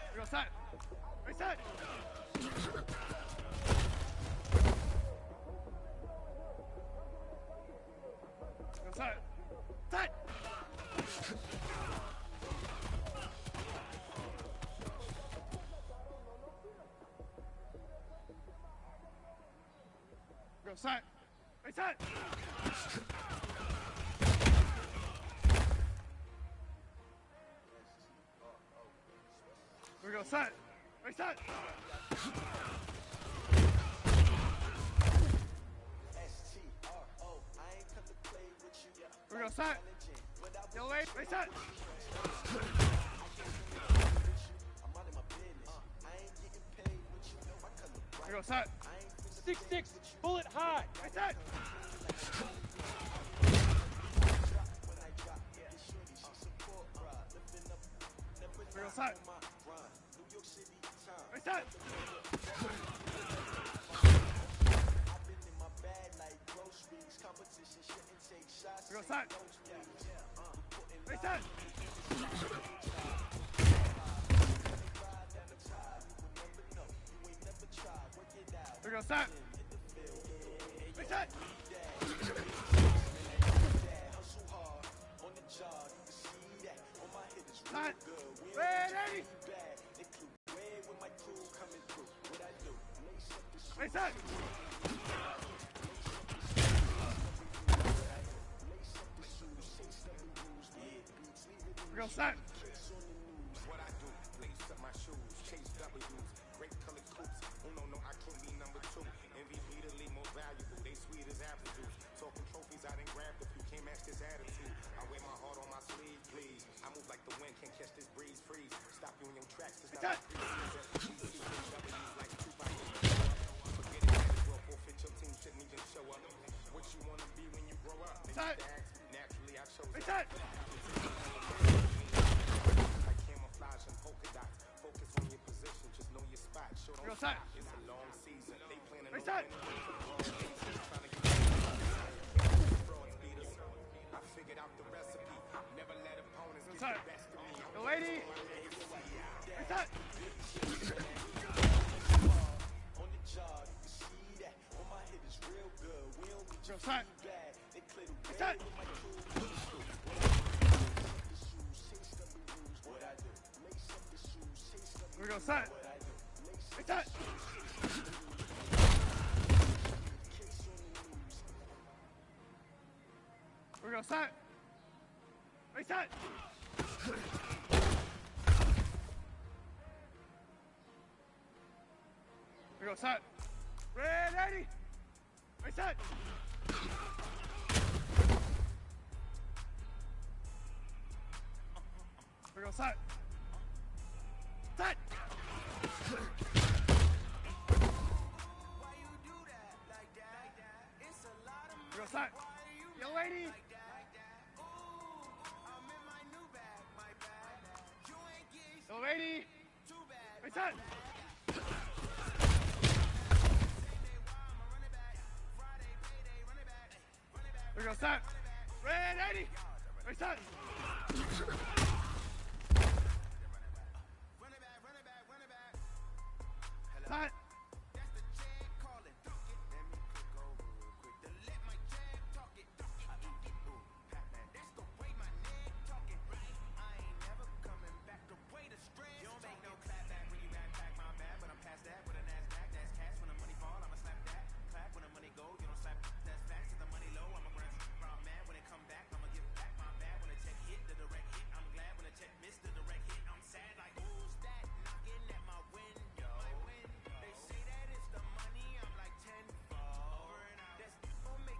Here we go, set. Hey, set. Go, set. Set. Go, set. Hey, set. Here we go, set. Hey, set. Here we go, set. Yo, wait, hey, set. Here we go, set. 6'6", bullet high. Hey, set. Here we go, set. Hey, set. Here we go, set. Hey, set. Here we go, set. Hey, set. Set. Ready. Hey, set. We go, set. What I do, lace up my shoes, chase W's, great colored coops. Oh no, I can't be number 2. MVP the league most valuable, they sweet as apple juice. Talking trophies, I didn't grab a few, can't match this attitude. I wear my heart on my sleeve, please. I move like the wind, can't catch this breeze, freeze. Stop you in your tracks, this not like 2 by 8. Forget it, might as well forfeit, your team shouldn't even show up. What you wanna be when you grow up? They used to ask me, naturally I chose that. Camouflage and polka dots. Focus on your position, just know your spot. Show don't stop. It's a long season. They planning on winning. Trying to get fraud beaters. I figured out the recipe. Never let opponents get the best of me. The lady. Hey, set. On the job, you can see that. On my head is real good. We don't be Go, set. bad. They clear the way Set. with my crew. What I do, lace up the shoes, chase up Here we go, set. what I do, lace Hey, up set. kicks on the news. Here we go, set. Hey, set. Here we go, set. Ready. Hey, set. Here we go, set. Set. Why you do that like that? It's a lot of Here we go, set. Yo, lady. Ooh, I'm in my new bag, my bag. You ain't getting Yo, lady. too bad. Hey, set. Reset.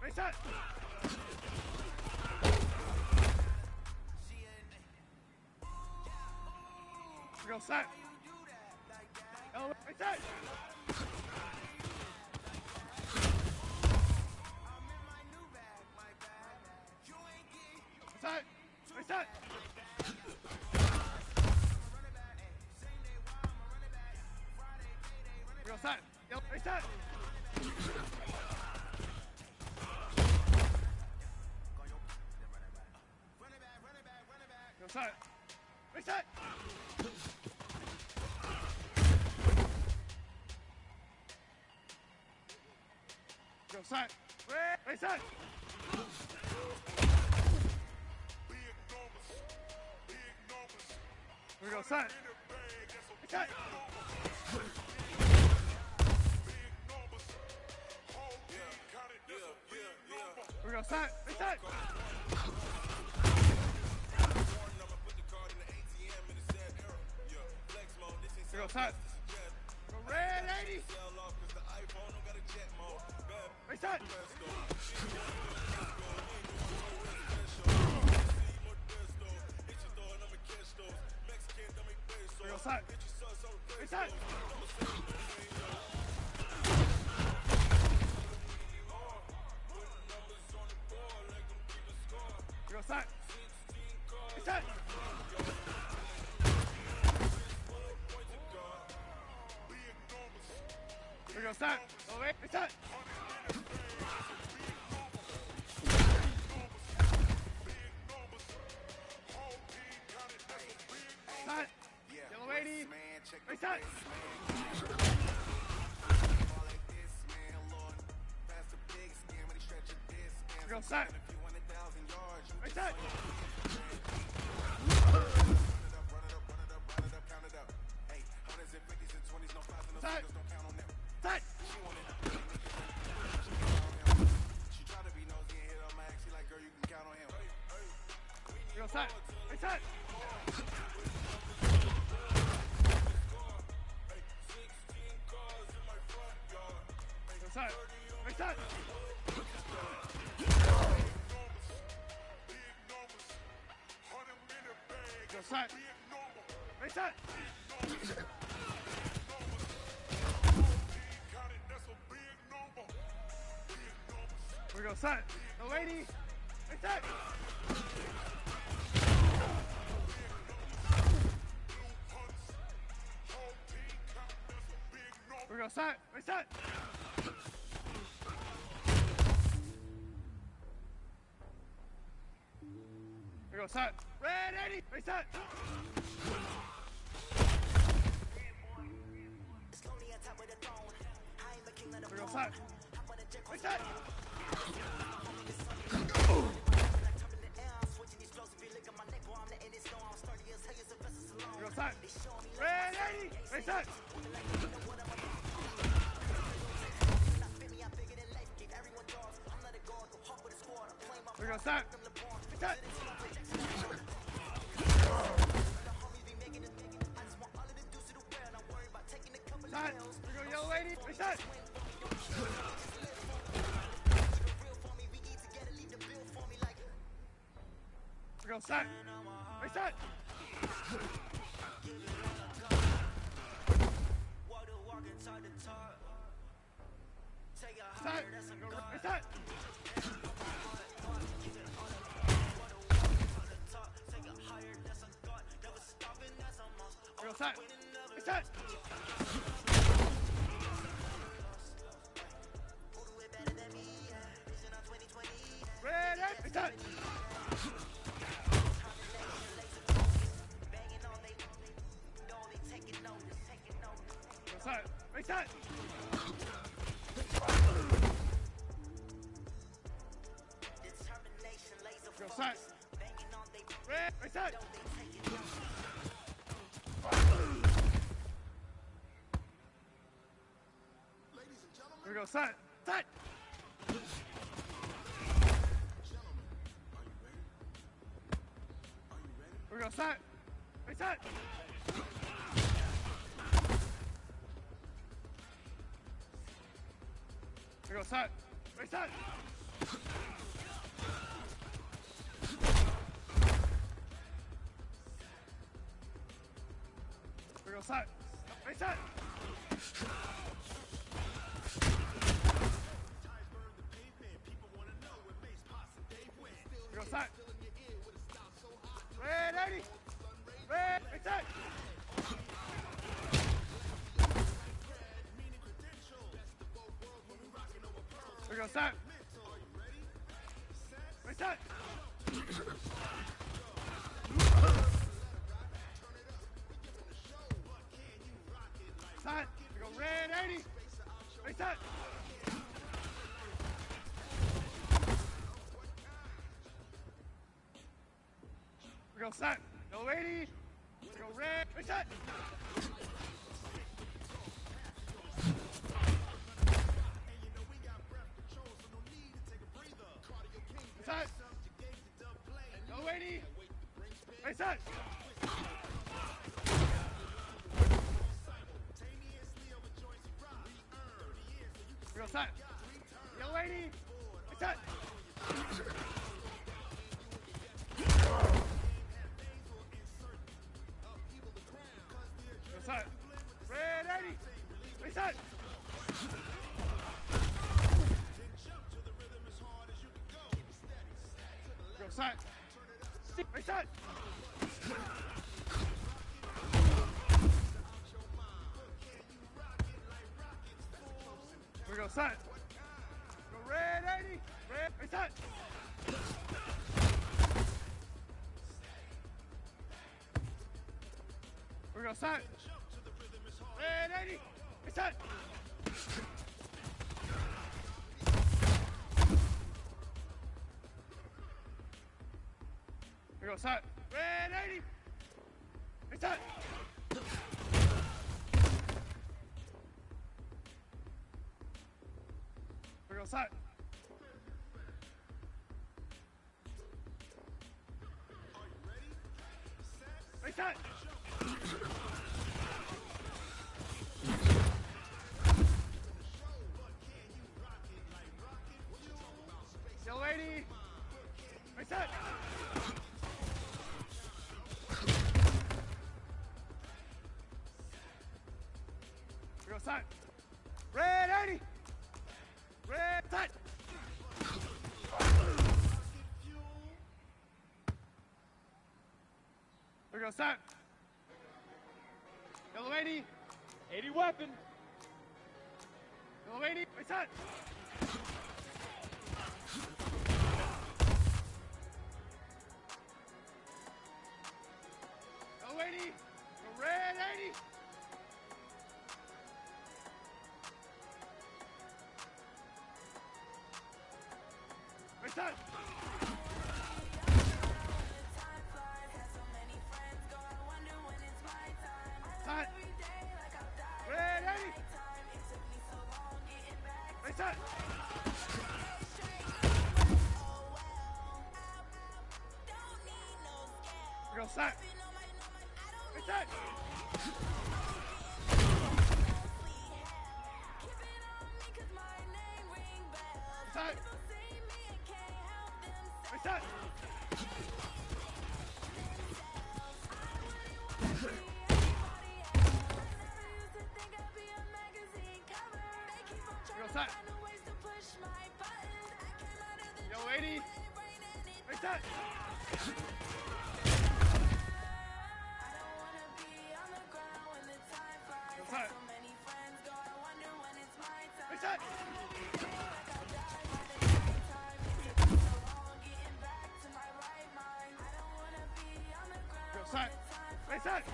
Set. Reset. We go set. Reset. Reset. Reset. We go set. Reset. Go set. Reset. Go set. Reset. We go set. Reset. We go set. Reset. We go set. Go red 80. Reset. We go set. Reset. We go set. Reset. We go set. Go wait. Reset. Set. Yellow 80. Reset. We go set. Reset. Set. Set. She tried to be nosy and hit on my ex. She like, girl, you can count on him. We go set. Reset. Go set. Reset. Go set. Reset. We go set. The lady. Reset. We go set. Reset. We go set. Red 80. Reset. We go set. Reset. We go set. Red 80. Reset. We go set. Reset. Set. We go yellow 80. Reset. We go set. Reset. Set. Go reset. We go set. Reset. Red 8. Reset. set. Go set. Red, set. Here we go, set. Set. Here we go, set. Reset. Here we go, set. Reset. Here we go, set. Reset. Here we go, set. Red 80. Red, reset. Here we go, set. Reset. Set. We go red 80. Reset. We go set. Go 80. We go red. Reset. Reset. Go 80. Reset. We go set. Go 80. Reset. Reset. Red 80. Reset. Go set. Reset. We go set. Go red 80. Red. Reset. We go set. Red 80. Reset. We go set. Red 80. Reset. We go set. Reset. Go 80. Reset. We go set. Red 80. Red set. We go set. Yellow 80. 80 weapon. Yellow 80. Reset. Yellow 80. Go red 80. Reset. Set. Red 80. Reset. We go set. Reset. Reset. Reset. Go set. Yo 80. Reset. Go set. Reset. Go set. Reset.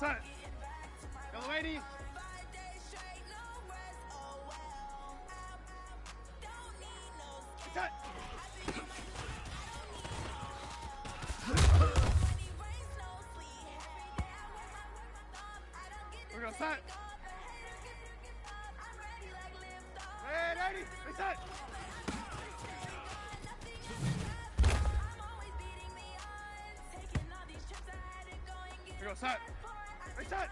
set. Go, lady. Set. We're gonna set. Ready, reset. We're gonna set. Reset.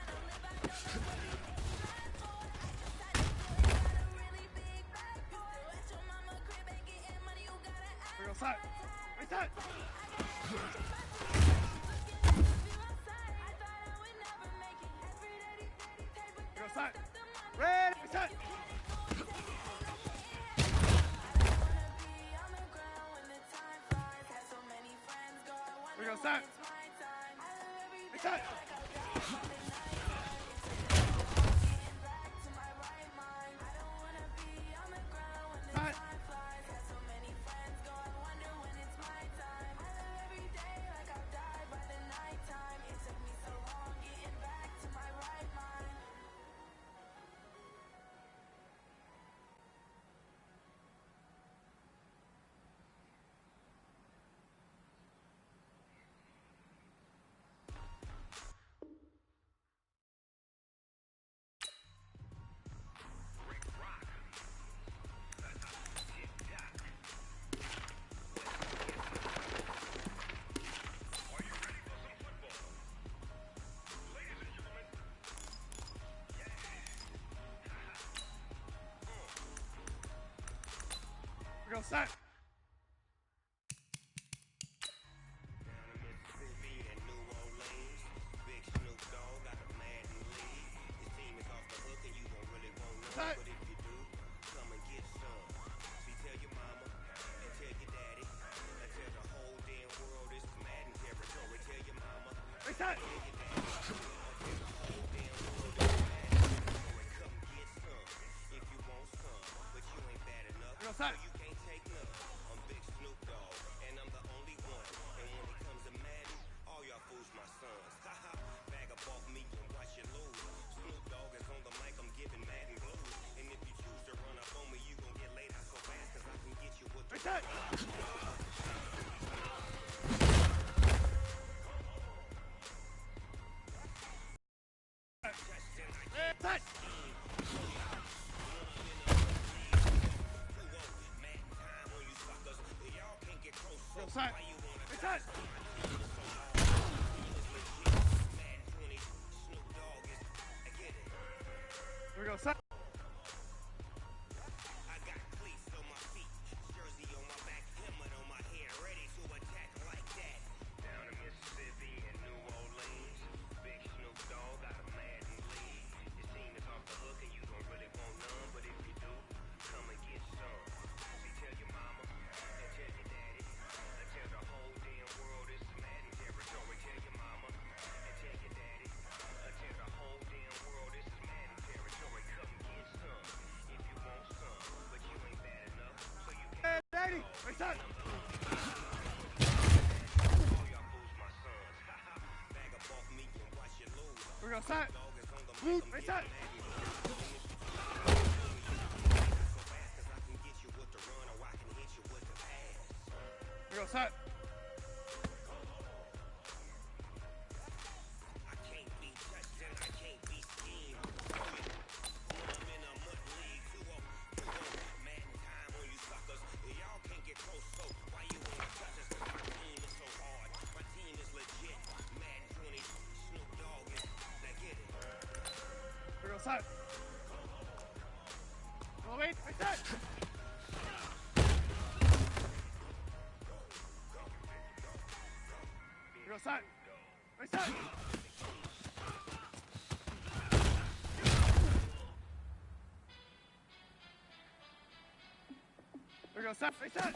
We're gonna set. Reset. We're gonna set. Ready, reset. We're gonna set. Reset. Set. We're gonna set. Set. Reset. We're gonna set. Reset. Reset. Go set. Reset. We're gonna set. Ready, reset. We're gonna set. Reset. We're gonna set. We're gonna set. Oh, wait, reset. We're gonna set. Reset. We're gonna set. Reset.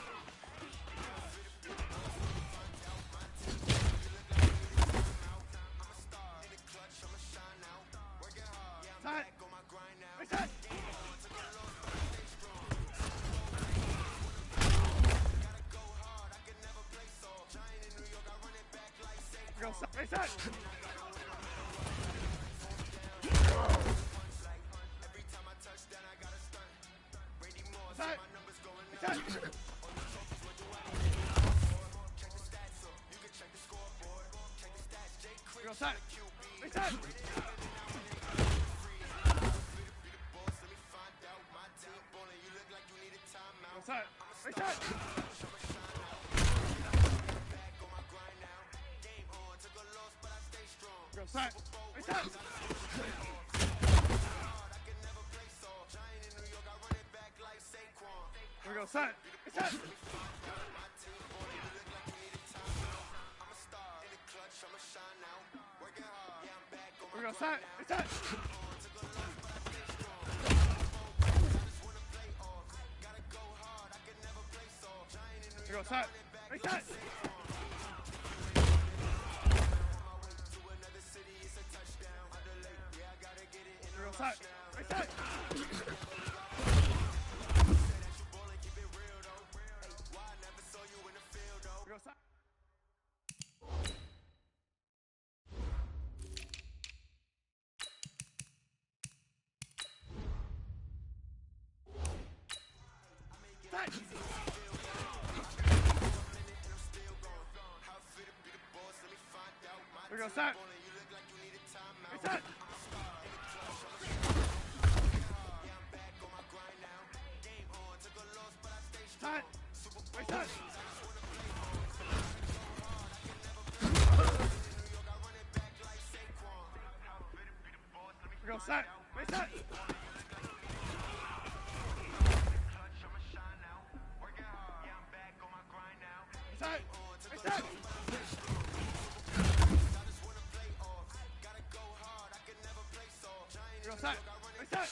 Set. Reset. We're gonna set. Reset. We go side. Reset. Go side. Reset. Go side. Reset. We go side. Reset. We go side. Reset. We go side. Reset. We go side. Reset. We go side. We go side. Reset. Side. Reset. We go side. Reset. Reset. Reset. We go side. Reset.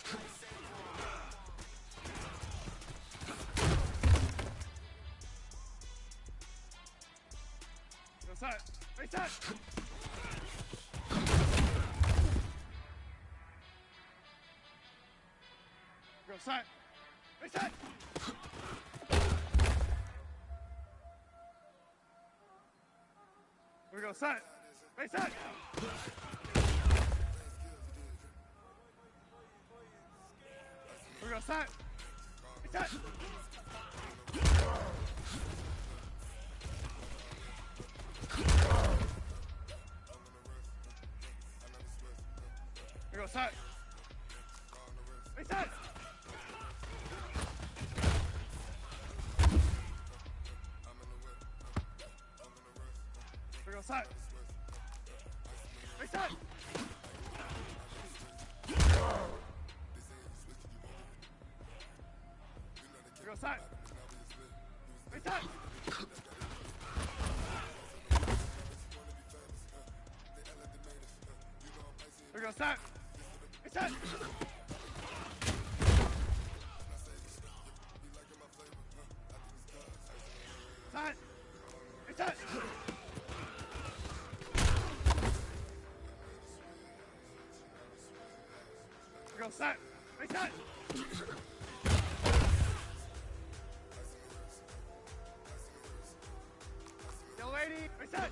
Go side. Reset. Go side. Reset. We go side. Reset. We go side. Reset. We go side. Reset. We go side. Reset. We go side. Reset. We go side. Reset. Side. Reset. We go side. Reset. Yo, lady. Reset.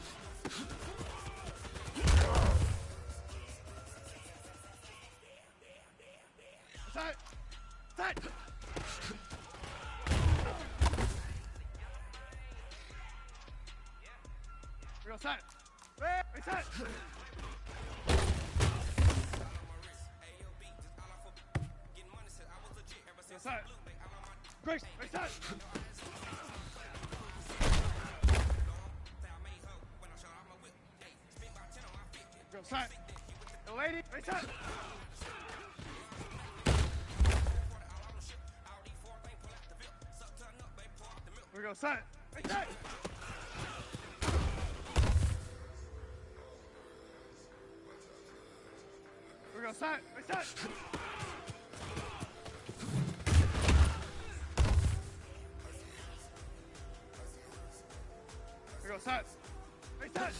Reset. Reset. We go side. Reset. Reset. Grace. Reset. Go side. The lady. Reset. We go side. Reset. We go side. Reset. We go side. Reset.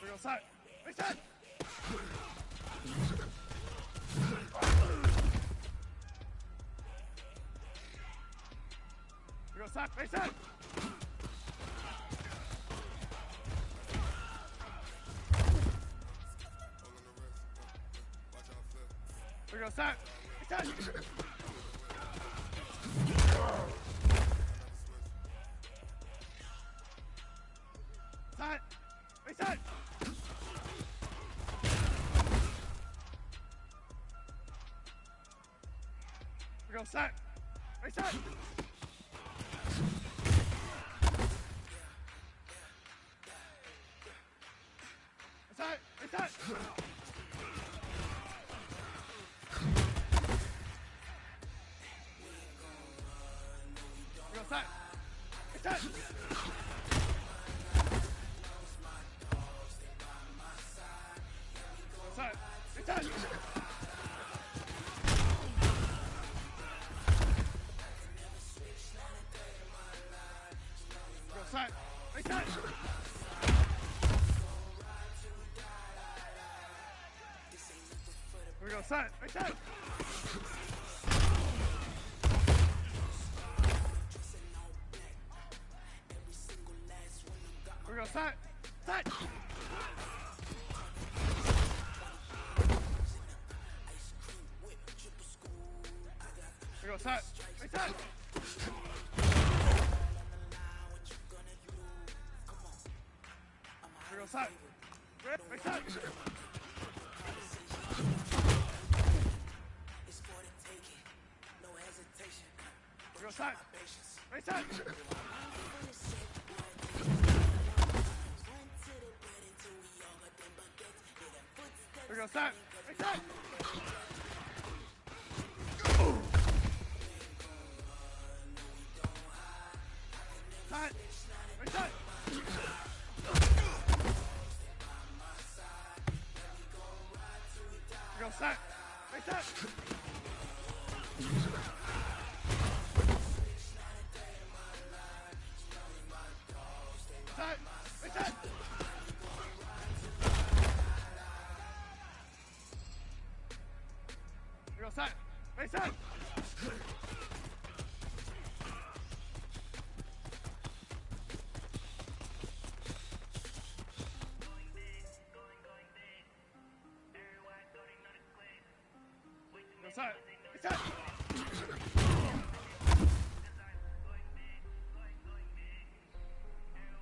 We go side. Reset. We go side. Reset. We go set. Reset. Set. Reset. We go set. Reset. Reset. Reset. We go set. Reset. Set. Reset. Go set. Reset. We go set. Reset. We go set. Set. We go set. Reset. We go set. Reset. We go set. Reset. We go set. Reset. Set. Reset. We go set. Reset. Set. Reset. We go set. Reset. Go set. Reset.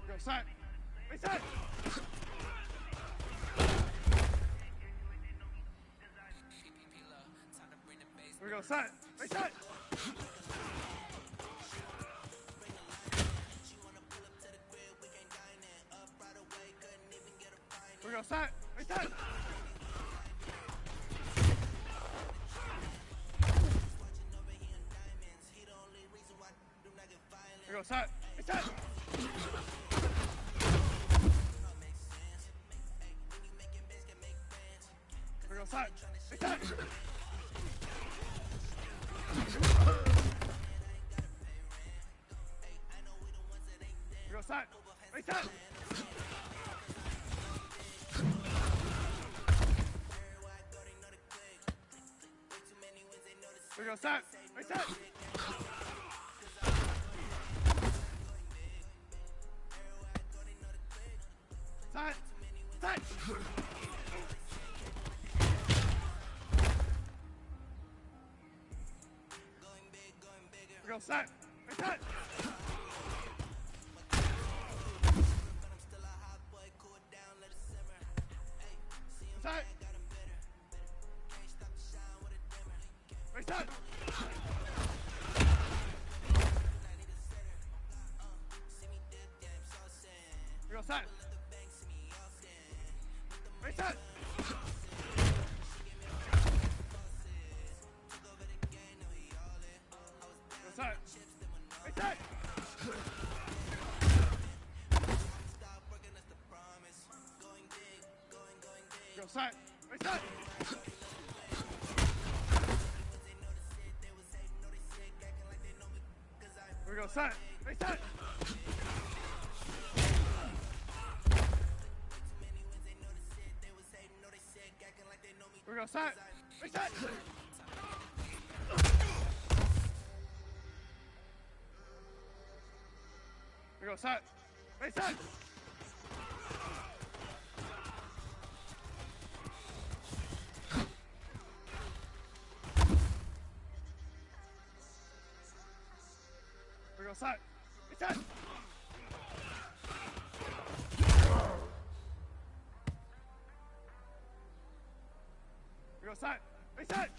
Go set. Reset. We go set. Reset. We go set. Reset. We go set. Reset. We go set. Reset. We go set. Reset. We go set. Reset. Set. Set. We go set. Reset. Set. Reset. We go set. Reset. Go set. Reset. Go set. Reset. We go set. Reset. We go set. Reset. We go set. Reset. outside. Inside. We go outside. Inside.